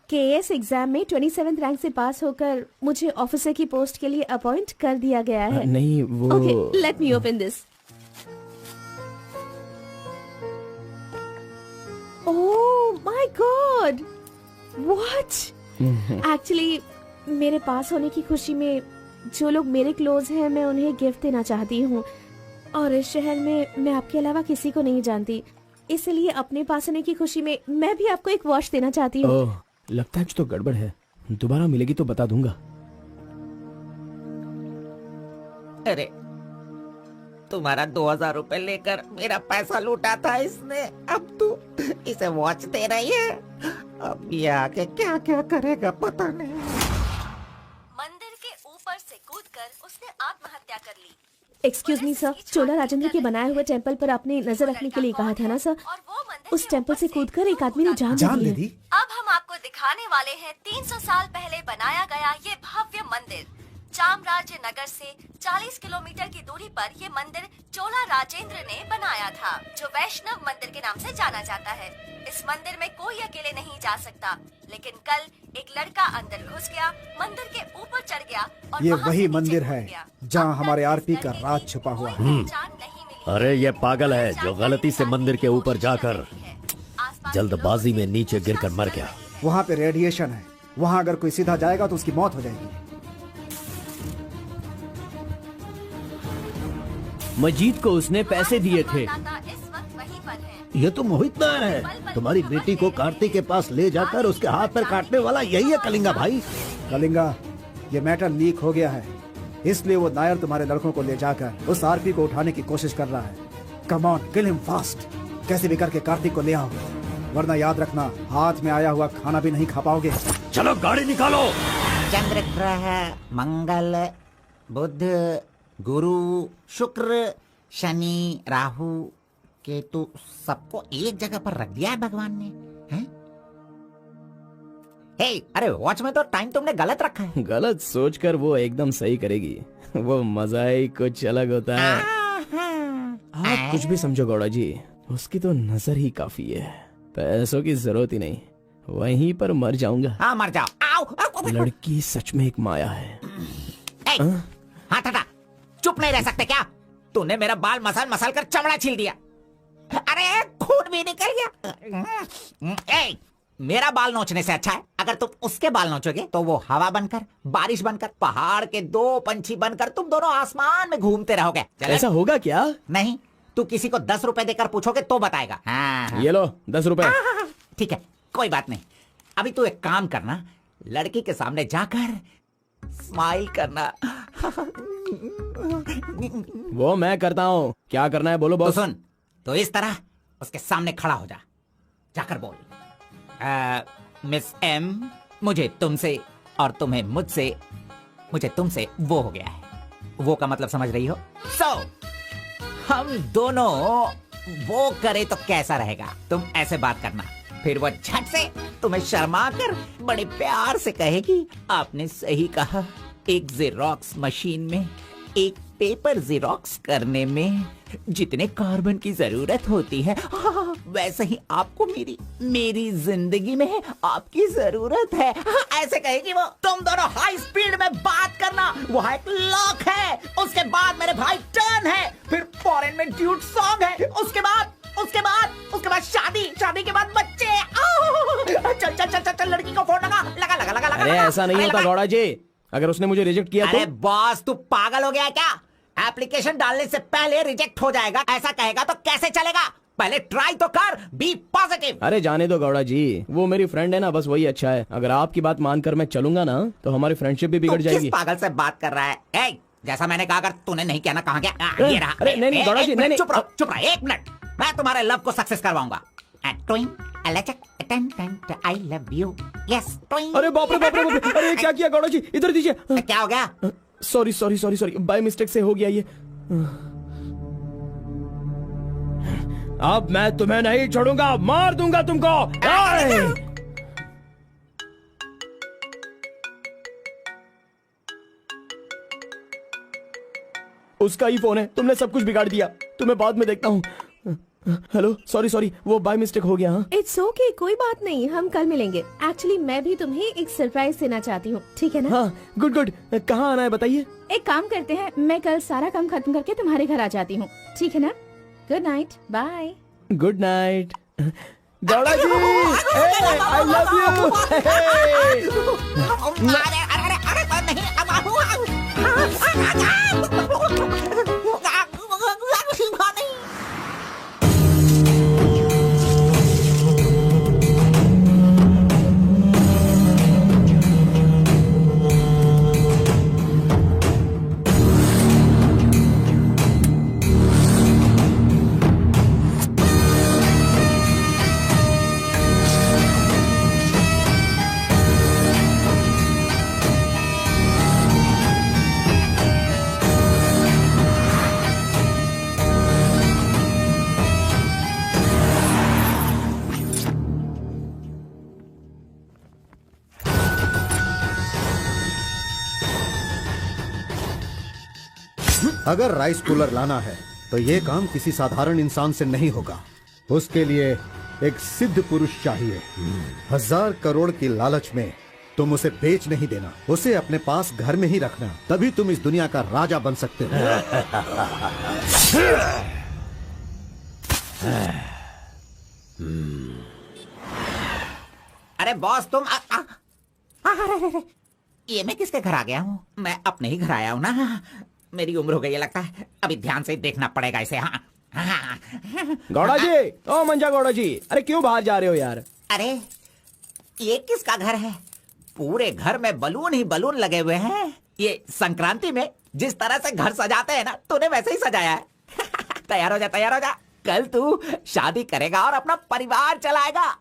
केएस एग्जाम में 27th रैंक से पास होकर मुझे ऑफिसर की पोस्ट के लिए अपॉइंट कर दिया गया है। नहीं वो okay, let me open this. Oh my God, what? Actually मेरे पास होने की खुशी में जो लोग मेरे क्लोज हैं मैं उन्हें गिफ्ट देना चाहती हूँ, और इस शहर में मैं आपके अलावा किसी को नहीं जानती, इसलिए अपने पास होने की खुशी में मैं भी आपको एक वॉच देना चाहती हूँ। ओह, लगता है कुछ तो गड़बड़ है। दोबारा मिलेगी तो बता दूंगा। अरे तुम्हारा 2000 रुपए लेकर मेरा पैसा लूटा था इसने, अब तू इसे वॉच दे रही है। अब ये आके क्या क्या करेगा पता नहीं। मंदिर के ऊपर से कूदकर उसने आत्महत्या कर ली। एक्सक्यूज मी सर, चोला राजेंद्र के बनाए हुए टेम्पल पर आपने नजर रखने के लिए कहा था ना सर? और वो मंदिर उस टेम्पल से कूदकर एक आदमी ने जान दे दी। अब हम आपको दिखाने वाले हैं 300 साल पहले बनाया गया ये भव्य मंदिर। चामराज नगर से 40 किलोमीटर की दूरी पर ये मंदिर चोला राजेंद्र ने बनाया था, जो वैष्णव मंदिर के नाम से जाना जाता है। इस मंदिर में कोई अकेले नहीं जा सकता, लेकिन कल एक लड़का अंदर घुस गया, मंदिर के ऊपर चढ़ गया और ये वहाँ वही से नीचे मंदिर कूद है गया। जहाँ अब हमारे तक आरपी इस का मंदिर राज की छुपा हुआ कोई है। पहचान नहीं मिली। अरे ये पागल है जो गलती से मंदिर के ऊपर जाकर जल्दबाजी में नीचे गिरकर मर गया। वहाँ पे रेडिएशन है, वहाँ अगर कोई सीधा जाएगा तो उसकी मौत हो जाएगी। मजीद को उसने पैसे दिए थे। इस वक्त वहीं पर है। ये तो मोहित नायर है। तुम्हारी बेटी को कार्तिक के पास ले जाकर उसके हाथ पर काटने वाला यही है कलिंगा भाई। कलिंगा, ये मैटर लीक हो गया है, इसलिए वो नायर तुम्हारे लड़कों को ले जाकर उस आरपी को उठाने की कोशिश कर रहा है। Come on, kill him fast. कैसे भी करके कार्तिक को ले आओ, वरना याद रखना हाथ में आया हुआ खाना भी नहीं खा पाओगे। चलो गाड़ी निकालो। चंद्र ग्रह, मंगल, बुध, गुरु, शुक्र, शनि, राहु, केतु, सबको एक जगह पर रख दिया है भगवान ने, हैं? हे, अरे वॉच में तो टाइम तुमने गलत रखा है। गलत सोचकर वो एकदम सही करेगी। वो मजा ही कुछ अलग होता है। आप कुछ भी समझो गौड़ा जी, उसकी तो नजर ही काफी है, पैसों की जरूरत ही नहीं। वहीं पर मर जाऊंगा। हाँ मर जाओ। आओ, आओ, आओ। लड़की सच में एक माया है। हाथ हटा, चुप नहीं रह सकते क्या? तूने मेरा बाल मसल मसल कर चमड़ा छील दिया। अरे खून भी निकल गया। ए, मेरा बाल नोचने से अच्छा है अगर तुम उसके बाल नोचोगे तो वो हवा बनकर, बारिश बनकर, पहाड़ के 2 पंछी बनकर तुम दोनों आसमान में घूमते रहोगे। ऐसा होगा क्या? नहीं, तू किसी को 10 रुपए देकर पूछोगे तो बताएगा। हाँ। ये लो 10 रुपए। ठीक है, कोई बात नहीं। अभी तू एक काम करना, लड़की के सामने जाकर स्माइल करना। वो मैं करता हूँ, क्या करना है बोलो तो बॉस। सुन, तो इस तरह उसके सामने खड़ा हो जा, जाकर बोल, मिस एम, मुझे तुमसे और तुम्हें मुझसे, मुझे तुमसे वो हो गया है। वो का मतलब समझ रही हो? हम दोनों वो करे तो कैसा रहेगा? तुम ऐसे बात करना, फिर वो झट से तुम्हें शर्मा कर बड़े प्यार से कहेगी, आपने सही कहा, एक जेरोक्स मशीन में एक पेपर जेरोक्स करने में जितने कार्बन की जरूरत होती है, वैसे ही आपको मेरी जिंदगी में आपकी जरूरत है। ऐसे कहेगी वो। तुम दोनों हाई स्पीड में बात करना, वहाँ एक लॉक है, उसके बाद मेरे भाई टर्न है, फिर फॉरेन में ड्यूट सॉन्ग है, उसके बाद शादी के बाद बच्चे। चल लड़की को फोन लगा। अरे ऐसा नहीं होता गौड़ा जी, अगर उसने मुझे रिजेक्ट किया अरे तो? बॉस, तू पागल हो गया है क्या? एप्लीकेशन डालने से पहले रिजेक्ट हो जाएगा, ऐसा कहेगा तो कैसे चलेगा? पहले ट्राई तो कर, बी पॉजिटिव। अरे जाने दो गौड़ा जी, वो मेरी फ्रेंड है ना, बस वही अच्छा है। अगर आपकी बात मानकर मैं चलूंगा ना तो हमारी फ्रेंडशिप भी बिगड़ जाएगी। किस पागल से बात कर रहा है? जैसा मैंने कहा, अगर तूने नहीं किया ना, कहाँ गया? ये रहा। अरे नहीं गौड़ा जी, नहीं। चुप रहा 1 मिनट। मैं तुम्हारे लव को सक्सेस करवाऊंगा। आई लव यू। यस। अरे बाप रे बाप रे बाप रे, अरे क्या किया गौड़ा जी, इधर दीजिए। क्या हो गया? Sorry sorry sorry sorry, by mistake से हो गया ये। अब मैं तुम्हें नहीं छोड़ूंगा, मार दूंगा तुमको। उसका ही फोन है, तुमने सब कुछ बिगाड़ दिया। तुम्हें बाद में देखता हूँ। हेलो, सॉरी सॉरी, वो बाय मिस्टेक हो गया। हाँ इट्स ओके, कोई बात नहीं, हम कल मिलेंगे। एक्चुअली मैं भी तुम्हें एक सरप्राइज देना चाहती हूँ, ठीक है ना? हाँ गुड गुड, कहाँ आना है बताइए। एक काम करते हैं, मैं कल सारा काम खत्म करके तुम्हारे घर आ जाती हूँ, ठीक है ना? Good night, bye. Good night Gowda ji, I love you. अगर राइस कूलर लाना है तो ये काम किसी साधारण इंसान से नहीं होगा। उसके लिए एक सिद्ध पुरुष चाहिए। 1000 करोड़ की लालच में तुम उसे बेच नहीं देना, उसे अपने पास घर में ही रखना, तभी तुम इस दुनिया का राजा बन सकते हो। अरे बॉस तुम ये मैं किसके घर आ गया हूँ? मैं अपने ही घर आया हूँ ना। मेरी उम्र हो गई है लगता है, अभी ध्यान से देखना पड़ेगा इसे। हाँ गौड़ा जी, ओ मंजा गौड़ा जी, अरे क्यों बाहर जा रहे हो यार? अरे ये किसका घर है? पूरे घर में बलून ही बलून लगे हुए हैं। ये संक्रांति में जिस तरह से घर सजाते हैं ना, तूने वैसे ही सजाया है। तैयार हो जा, तैयार हो जा, कल तू शादी करेगा और अपना परिवार चलाएगा।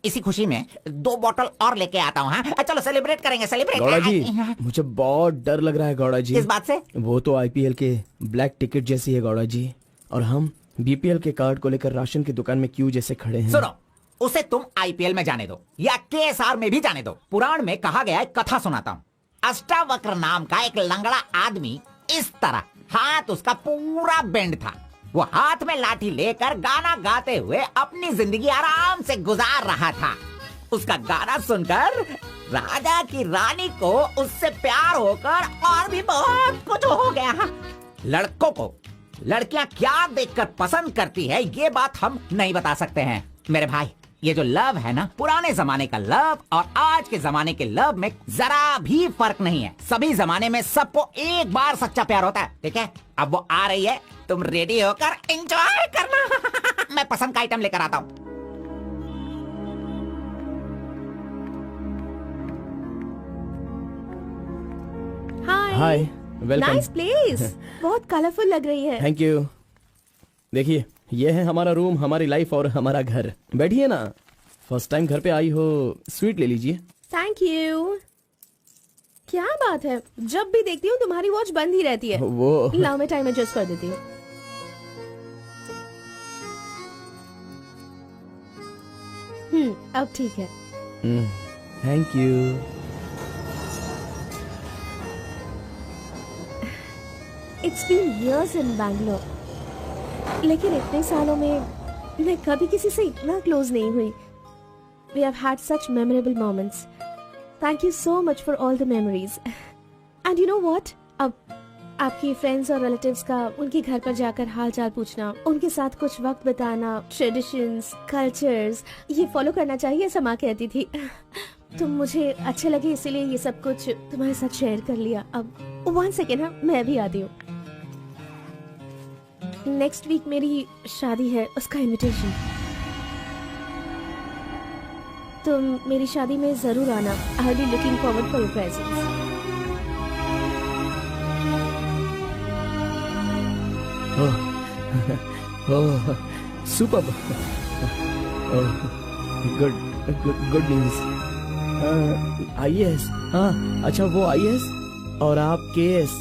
इसी खुशी में 2 बॉटल और लेके आता हूँ। हाँ चलो सेलिब्रेट करेंगे, सेलिब्रेट। गौड़ा जी मुझे बहुत डर लग रहा है गौड़ा जी। किस बात से? वो तो आईपीएल के ब्लैक टिकट जैसी है गौड़ा जी, और हम बीपीएल के कार्ड को लेकर राशन की दुकान में क्यू जैसे खड़े हैं। सुनो, उसे तुम आईपीएल में जाने दो या केएसआर में भी जाने दो। पुराण में कहा गया है, कथा सुनाता हूँ। अष्टावक्र नाम का एक लंगड़ा आदमी, इस तरह हाथ उसका पूरा बेंड था। वो हाथ में लाठी लेकर गाना गाते हुए अपनी जिंदगी आराम से गुजार रहा था। उसका गाना सुनकर राजा की रानी को उससे प्यार होकर और भी बहुत कुछ हो गया। लड़कों को लड़कियां क्या देखकर पसंद करती है, ये बात हम नहीं बता सकते हैं मेरे भाई। ये जो लव है ना, पुराने जमाने का लव और आज के जमाने के लव में जरा भी फर्क नहीं है। सभी जमाने में सबको एक बार सच्चा प्यार होता है, ठीक है? अब वो आ रही है, तुम रेडी होकर एंजॉय करना। मैं पसंद का आइटम लेकर आता हूँ। हाय, वेलकम। नाइस प्लेस, बहुत कलरफुल लग रही है। Thank you. देखिए, ये है हमारा रूम, हमारी लाइफ और हमारा घर। बैठिए ना, फर्स्ट टाइम घर पे आई हो, स्वीट ले लीजिए। Thank you. क्या बात है, जब भी देखती हूँ तुम्हारी वॉच बंद ही रहती है। वो लाओ मैं टाइम एडजस्ट कर देती हूँ। अब ठीक है। Thank you. It's been years in Bangalore, लेकिन इतने सालों में मैं कभी किसी से इतना क्लोज नहीं हुई। We have had such memorable moments. Thank you so much for all the memories. And you know what, अब आपकी फ्रेंड्स और रिलेटिव्स का उनके घर पर जाकर हाल चाल पूछना, उनके साथ कुछ वक्त बिताना, ट्रेडिशंस, कल्चर्स, ये फॉलो करना चाहिए, ऐसा माँ कहती थी। तुम मुझे अच्छे लगे, इसीलिए ये सब कुछ तुम्हारे साथ शेयर कर लिया। अब 1 सेकेंड, हाँ मैं भी आती हूँ। नेक्स्ट वीक मेरी शादी है, उसका इनविटेशन। तुम मेरी शादी में जरूर आना। I will be looking forward for your presence. Super, good news. IAS, हाँ अच्छा वो आईएएस और आप KS.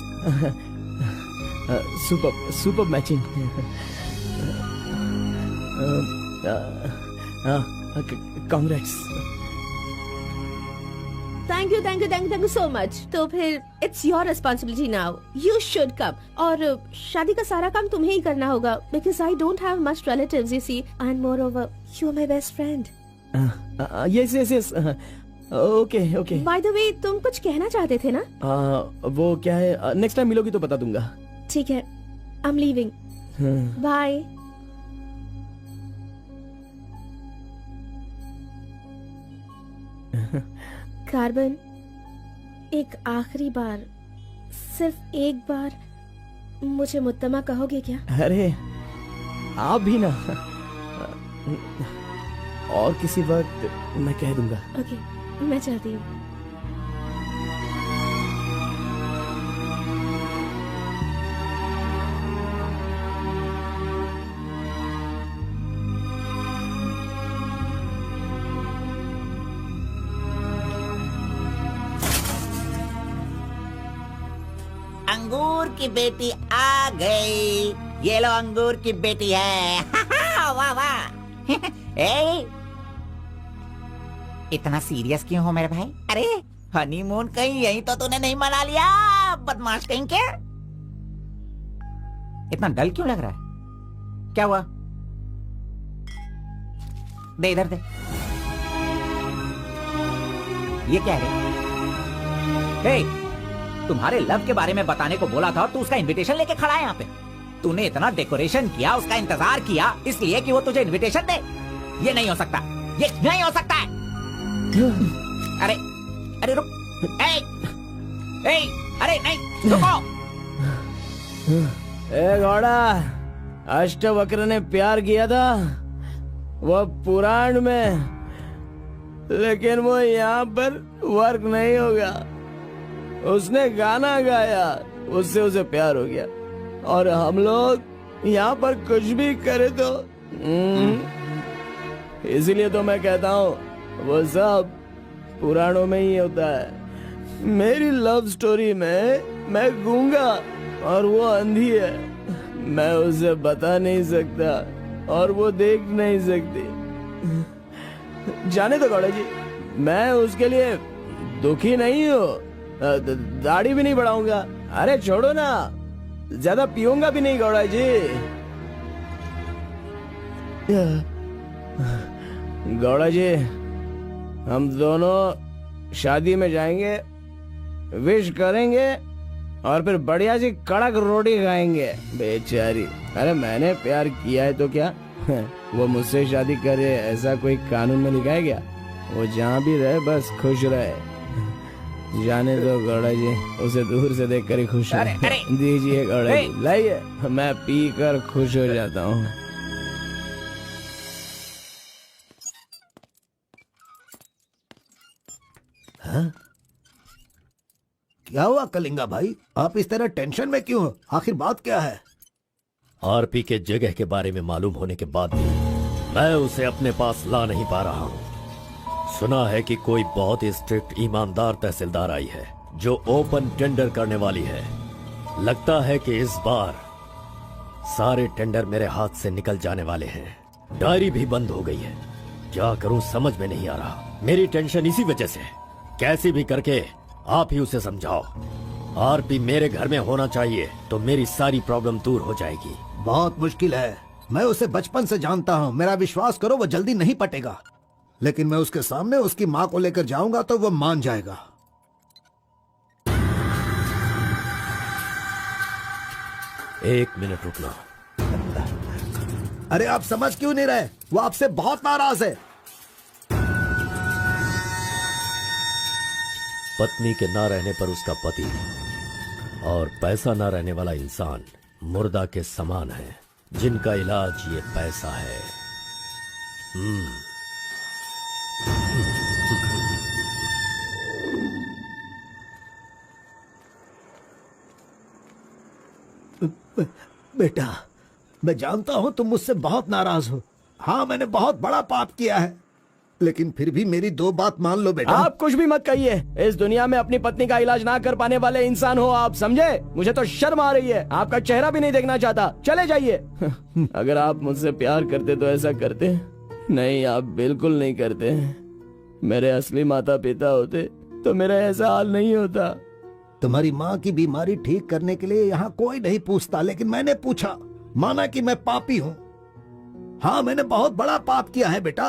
Super matching. Congrats. Thank you so much. तो फिर it's your responsibility now, you should come. और शादी का सारा काम तुम्हें ही करना होगा, because I don't have much relatives you see, and moreover you are my best friend. Yes okay. By the way तुम कुछ कहना चाहते थे ना? वो क्या है, नेक्स्ट टाइम मिलोगी तो बता दूंगा। ठीक है, I am leaving, bye. Carbon, एक आखिरी बार, सिर्फ एक बार मुझे मुत्तमा कहोगे क्या? अरे आप भी ना, और किसी वक्त मैं कह दूंगा। ओके, मैं चलती हूँ। अंगूर की बेटी आ गई। ये लो अंगूर की बेटी है। वाह वाह। ए, इतना सीरियस क्यों हो मेरे भाई? अरे हनीमून कहीं यहीं तो तूने नहीं मना लिया, बदमाश कहीं के? इतना डल क्यों लग रहा है? क्या हुआ? दे इधर दे। ये क्या है? हे, तुम्हारे लव के बारे में बताने को बोला था, तू उसका इनविटेशन लेके खड़ा है यहाँ पे। तूने इतना डेकोरेशन किया, उसका इंतजार किया, इसलिए कि वो तुझे इनविटेशन दे। ये नहीं हो सकता, ये नहीं हो सकता है। अरे अरे रुक, अरे नहीं रुको। ए घोड़ा, अष्टवक्र ने प्यार किया था वो पुराण में, लेकिन वो यहाँ पर वर्क नहीं होगा। उसने गाना गाया, उससे उसे प्यार हो गया, और हम लोग यहाँ पर कुछ भी करे तो इसीलिए तो मैं कहता हूँ वो सब पुराणों में ही होता है। मेरी लव स्टोरी में मैं गूंगा और वो अंधी है, मैं उसे बता नहीं सकता और वो देख नहीं सकती। जाने दो गौड़ा जी, मैं उसके लिए दुखी नहीं हूँ, दाढ़ी भी नहीं बढ़ाऊंगा। अरे छोड़ो ना, ज्यादा पीऊंगा भी नहीं गौड़ा जी। गौड़ा जी, हम दोनों शादी में जाएंगे, विश करेंगे और फिर बढ़िया सी कड़क रोटी खाएंगे। बेचारी, अरे मैंने प्यार किया है तो क्या वो मुझसे शादी करे ऐसा कोई कानून में लिखा है क्या? वो जहाँ भी रहे बस खुश रहे। जाने दो गौड़ा जी, उसे दूर से देखकर ही खुश है। दीजिए गौड़ा जी, लाइए, मैं पी कर खुश हो जाता हूँ। हाँ? क्या हुआ कलिंगा भाई, आप इस तरह टेंशन में क्यों हो? आखिर बात क्या है? आरपी के जगह के बारे में मालूम होने के बाद भी मैं उसे अपने पास ला नहीं पा रहा हूँ। सुना है कि कोई बहुत ही स्ट्रिक्ट ईमानदार तहसीलदार आई है जो ओपन टेंडर करने वाली है। लगता है कि इस बार सारे टेंडर मेरे हाथ से निकल जाने वाले हैं। डायरी भी बंद हो गई है। क्या करूं समझ में नहीं आ रहा। मेरी टेंशन इसी वजह से है। कैसी भी करके आप ही उसे समझाओ। आरपी मेरे घर में होना चाहिए तो मेरी सारी प्रॉब्लम दूर हो जाएगी। बहुत मुश्किल है, मैं उसे बचपन से जानता हूँ। मेरा विश्वास करो, वो जल्दी नहीं पटेगा। लेकिन मैं उसके सामने उसकी माँ को लेकर जाऊंगा तो वो मान जाएगा। एक मिनट रुकना। अरे आप समझ क्यों नहीं रहे? वो आपसे बहुत नाराज है। पत्नी के ना रहने पर उसका पति और पैसा ना रहने वाला इंसान मुर्दा के समान है, जिनका इलाज ये पैसा है। बेटा, मैं जानता हूँ तुम मुझसे बहुत नाराज हो। हाँ, मैंने बहुत बड़ा पाप किया है, लेकिन फिर भी मेरी दो बात मान लो बेटा। आप कुछ भी मत कहिए। इस दुनिया में अपनी पत्नी का इलाज ना कर पाने वाले इंसान हो आप, समझे? मुझे तो शर्म आ रही है, आपका चेहरा भी नहीं देखना चाहता। चले जाइए। अगर आप मुझसे प्यार करते तो ऐसा करते? नहीं, आप बिल्कुल नहीं करते। मेरे असली माता पिता होते तो मेरा ऐसा हाल नहीं होता। तुम्हारी माँ की बीमारी ठीक करने के लिए यहाँ कोई नहीं पूछता, लेकिन मैंने पूछा, माना कि मैं पापी हूँ। हाँ, मैंने बहुत बड़ा पाप किया है बेटा,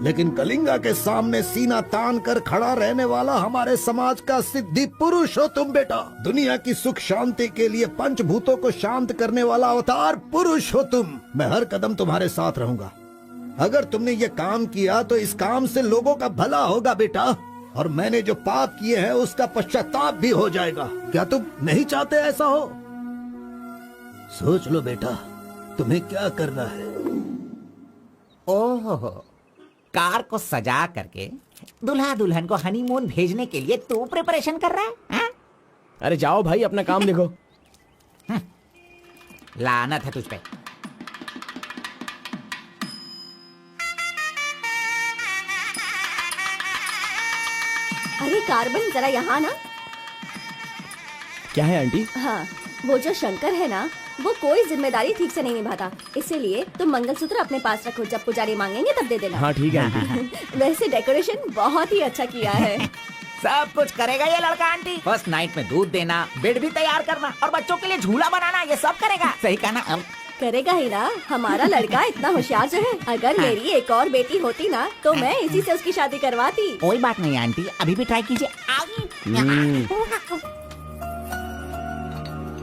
लेकिन कलिंगा के सामने सीना तान कर खड़ा रहने वाला हमारे समाज का सिद्धि पुरुष हो तुम बेटा। दुनिया की सुख शांति के लिए पंचभूतों को शांत करने वाला अवतार पुरुष हो तुम। मैं हर कदम तुम्हारे साथ रहूंगा। अगर तुमने ये काम किया तो इस काम से लोगों का भला होगा बेटा, और मैंने जो पाप किए हैं उसका पश्चाताप भी हो जाएगा। क्या तुम नहीं चाहते ऐसा हो? सोच लो बेटा, तुम्हें क्या करना है। ओहो, कार को सजा करके दुल्हा दुल्हन को हनीमून भेजने के लिए तू प्रिपरेशन कर रहा है, हाँ? अरे जाओ भाई, अपना काम देखो। लानत है तुझ पे। अरे कार्बन, जरा यहाँ ना। क्या है आंटी? हाँ, वो जो शंकर है ना, वो कोई जिम्मेदारी ठीक से नहीं निभाता, इसीलिए तुम मंगलसूत्र अपने पास रखो, जब पुजारी मांगेंगे तब दे देना। हाँ ठीक है आंटी। वैसे डेकोरेशन बहुत ही अच्छा किया है। सब कुछ करेगा ये लड़का आंटी। फर्स्ट नाइट में दूध देना, बेड भी तैयार करना और बच्चों के लिए झूला बनाना, ये सब करेगा। सही कहा ना? अब करेगा ही ना, हमारा लड़का इतना होशियार जो है। अगर मेरी एक और बेटी होती ना तो मैं इसी से उसकी शादी करवाती। कोई बात नहीं आंटी, अभी भी ट्राई कीजिए।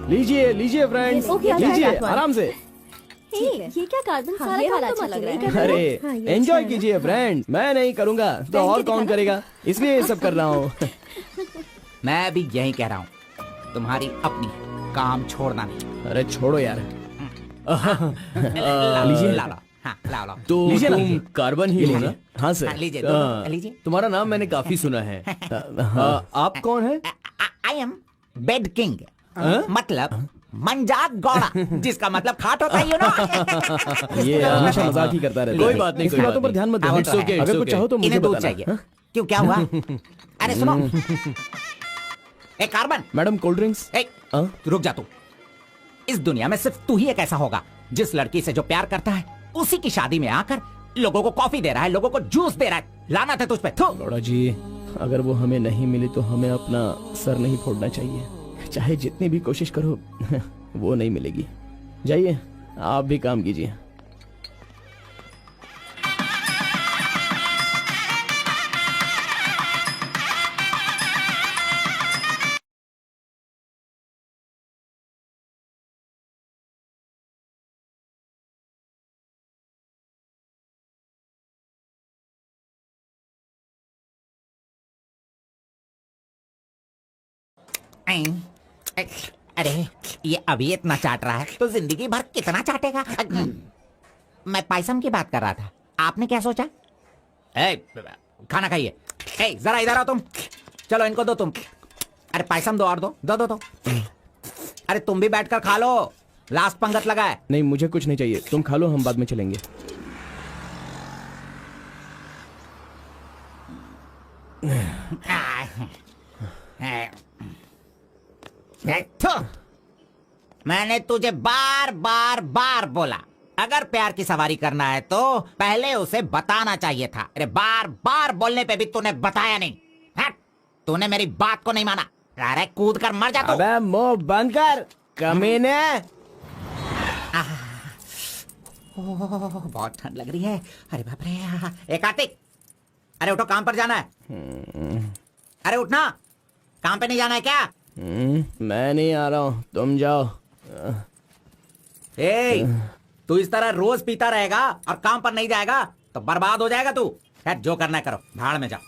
लीजिए लीजिए फ्रेंड्स, ओके, लीजिए आराम से। ये क्या कार्बन, हाँ, सारा ये काम वाला तो अच्छा मत लग रहा नहीं है। कर रहे हो। अरे हाँ, ये एंजॉय अच्छा है। कीजिए फ्रेंड, मैं नहीं करूँगा तो और कौन करेगा, इसलिए ये सब कर रहा हूँ। मैं भी यही कह रहा हूँ, तुम्हारी अपनी, काम छोड़ना नहीं। अरे छोड़ो यार। लीजिए, ला लो। हाँ, ला लो। तो लीजिए ना, तुम लीजिए। कार्बन ही हो ना? हाँ सर। हाँ, लीजिए, लीजिए। तुम्हारा नाम मैंने काफी सुना है। आप कौन है? आई एम बेड किंग, मतलब मंजात गौड़ा, जिसका मतलब खाट होता है, यू नो। ये हमेशा मजाक ही करता रहता है। कोई बात नहीं, इसकी कोई बातों बात पर ध्यान मत नहीं। दो। It's okay, अगर it's कुछ okay। चाहो तो मुझे इन्हें दूध बताना। चाहिए। क्यों, क्या हुआ? अरे सुनो, ए कार्बन, मैडम कोल्ड ड्रिंक्स। ए, रुक जा तू। इस दुनिया में सिर्फ तू ही एक ऐसा होगा जिस लड़की से जो प्यार करता है उसी की शादी में आकर लोगों को कॉफी दे रहा है, लोगों को जूस दे रहा है। लानत है तुझ पे। थू। गौड़ा जी, अगर वो हमें नहीं मिली तो हमें अपना सर नहीं फोड़ना चाहिए, चाहे जितनी भी कोशिश करो वो नहीं मिलेगी। जाइए, आप भी काम कीजिए। अरे ये अभी इतना चाट रहा है तो जिंदगी भर कितना चाटेगा। मैं पायसम की बात कर रहा था, आपने क्या सोचा? खाना खाइए। जरा इधर आओ तुम। चलो इनको दो तुम। अरे पायसम दो और दो दो दो दो। अरे तुम भी बैठकर खा लो, लास्ट पंगत लगा है। नहीं, मुझे कुछ नहीं चाहिए, तुम खा लो, हम बाद में चलेंगे। मैंने तुझे बार बार बार बोला, अगर प्यार की सवारी करना है तो पहले उसे बताना चाहिए था। अरे बार बार बोलने पे भी तूने बताया नहीं। हट, तूने मेरी बात को नहीं माना। अरे कूद कर मर जा तू। अबे मुंह बंद कर कमीने। बहुत ठंड लग रही है। अरे बाप रे। ए कार्तिक, अरे उठो, काम पर जाना है। अरे उठना, काम पे नहीं जाना है क्या? मैं नहीं आ रहा हूँ, तुम जाओ। तू इस तरह रोज पीता रहेगा और काम पर नहीं जाएगा तो बर्बाद हो जाएगा तू। खैर, जो करना है करो, भाड़ में जाओ।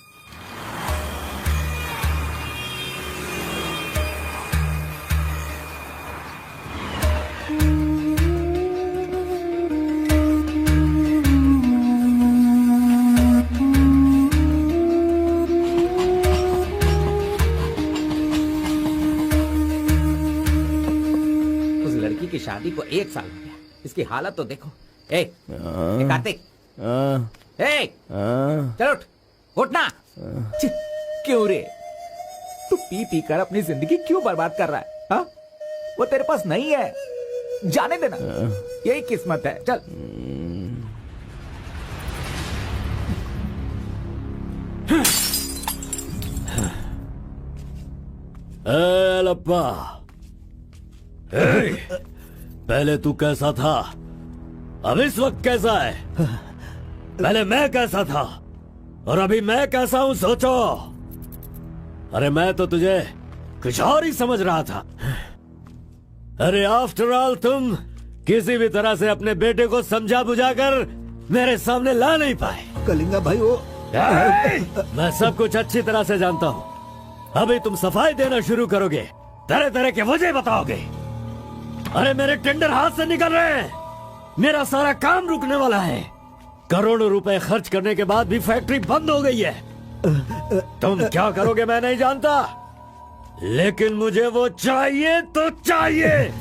उस लड़की की शादी को 1 साल हो गया, इसकी हालत तो देखो। ए कार्तिक, ए चल उठ ना। क्यों रे, तू पी पी कर अपनी जिंदगी क्यों बर्बाद कर रहा है? हा? वो तेरे पास नहीं है, जाने देना, यही किस्मत है। चल लप्पा, पहले तू कैसा था, अब इस वक्त कैसा है? पहले मैं कैसा था और अभी मैं कैसा हूं, सोचो। अरे मैं तो तुझे कुछ और ही समझ रहा था। अरे आफ्टर ऑल तुम किसी भी तरह से अपने बेटे को समझा बुझाकर मेरे सामने ला नहीं पाए। कलिंगा भाई वो मैं सब कुछ अच्छी तरह से जानता हूँ। अभी तुम सफाई देना शुरू करोगे, तरह तरह के वजह बताओगे। अरे मेरे टेंडर हाथ से निकल रहे हैं, मेरा सारा काम रुकने वाला है। करोड़ों रुपए खर्च करने के बाद भी फैक्ट्री बंद हो गई है। तुम क्या करोगे मैं नहीं जानता, लेकिन मुझे वो चाहिए तो चाहिए।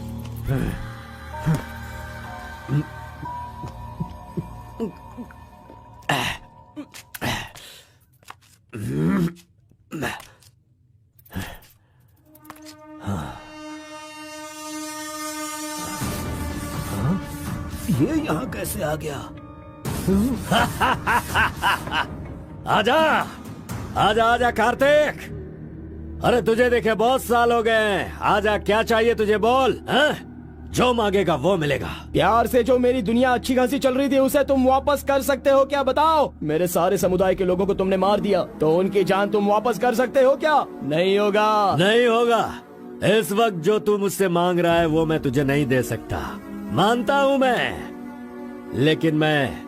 ये यहाँ कैसे आ गया? आजा आजा आजा कार्तिक, अरे तुझे देखे बहुत साल हो गए। आजा, क्या चाहिए तुझे, बोल। जो मांगेगा वो मिलेगा। प्यार से जो मेरी दुनिया अच्छी खासी चल रही थी उसे तुम वापस कर सकते हो क्या, बताओ? मेरे सारे समुदाय के लोगों को तुमने मार दिया, तो उनकी जान तुम वापस कर सकते हो क्या? नहीं होगा। नहीं होगा। इस वक्त जो तू मुझसे मांग रहा है वो मैं तुझे नहीं दे सकता, मानता हूँ मैं, लेकिन मैं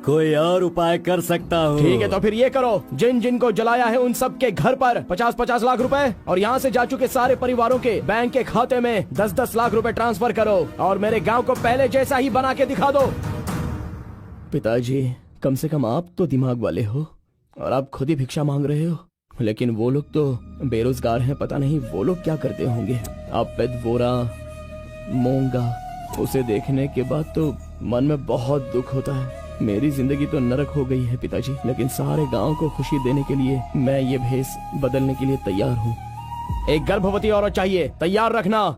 कोई और उपाय कर सकता हूँ। ठीक है, तो फिर ये करो, जिन जिन को जलाया है उन सब के घर पर 50-50 लाख रुपए और यहाँ से जा चुके सारे परिवारों के बैंक के खाते में 10-10 लाख रुपए ट्रांसफर करो और मेरे गांव को पहले जैसा ही बना के दिखा दो। पिताजी, कम से कम आप तो दिमाग वाले हो और आप खुद ही भिक्षा मांग रहे हो, लेकिन वो लोग तो बेरोजगार हैं, पता नहीं वो लोग क्या करते होंगे। आप पेद वोरा मोंगा, उसे देखने के बाद तो मन में बहुत दुख होता है। मेरी जिंदगी तो नरक हो गई है पिताजी, लेकिन सारे गांव को खुशी देने के लिए मैं ये भेष बदलने के लिए तैयार हूँ। एक गर्भवती औरत चाहिए, तैयार रखना।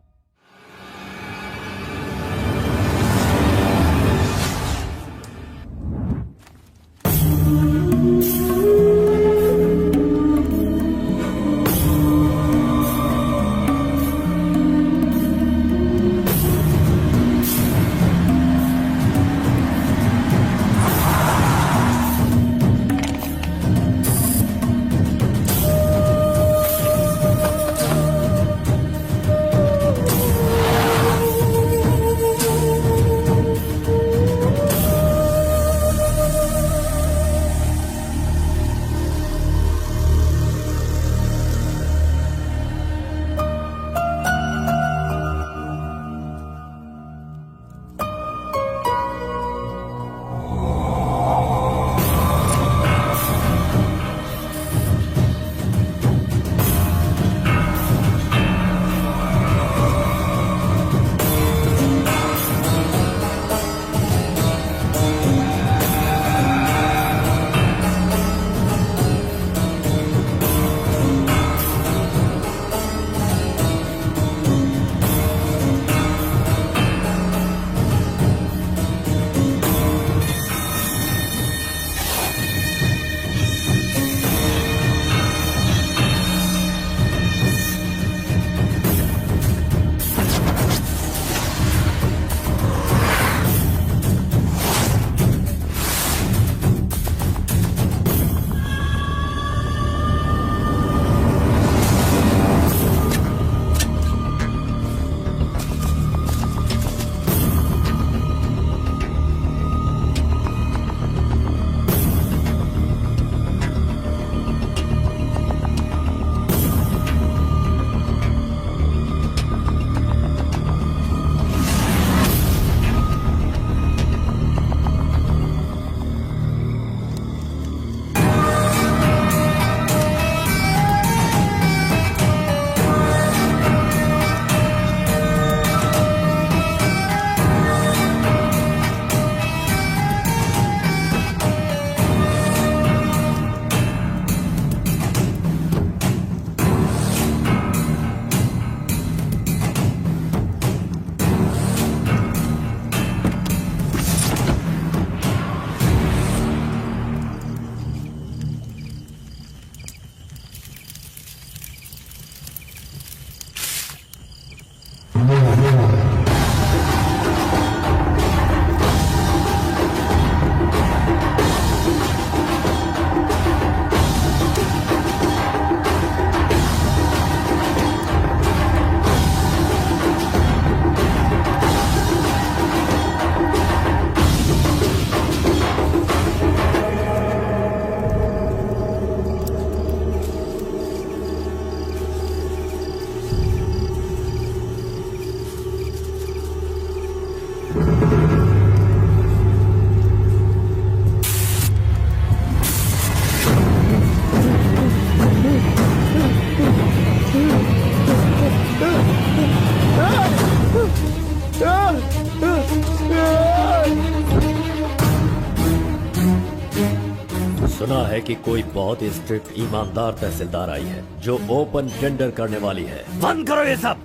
सुना है कि कोई बहुत ही स्ट्रिक्ट ईमानदार तहसीलदार आई है जो ओपन टेंडर करने वाली है। बंद करो ये सब।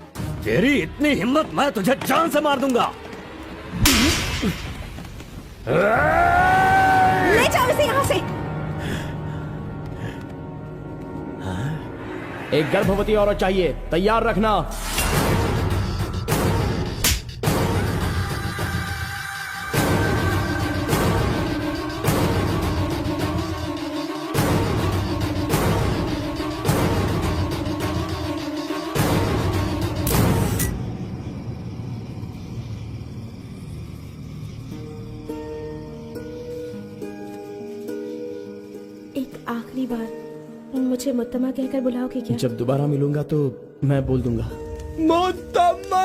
तेरी इतनी हिम्मत, मैं तुझे जान से मार दूंगा। ले जाओ इसे यहाँ से। एक गर्भवती औरत चाहिए, तैयार रखना। एक आखिरी बार मुझे मुत्तमा कहकर बुलाओगे क्या? जब दोबारा मिलूंगा तो मैं बोल दूंगा। मुत्तम्मा!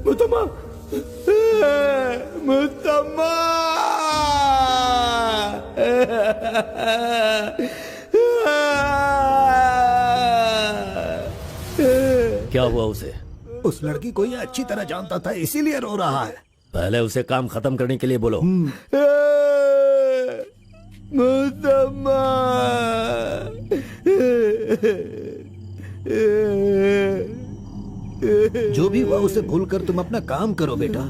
मुत्तम्मा! मुत्तम्मा! क्या हुआ उसे? उस लड़की को ये अच्छी तरह जानता था, इसीलिए रो रहा है। पहले उसे काम खत्म करने के लिए बोलो। मुत्तम्मा! जो भी हुआ उसे भूलकर तुम अपना काम करो बेटा।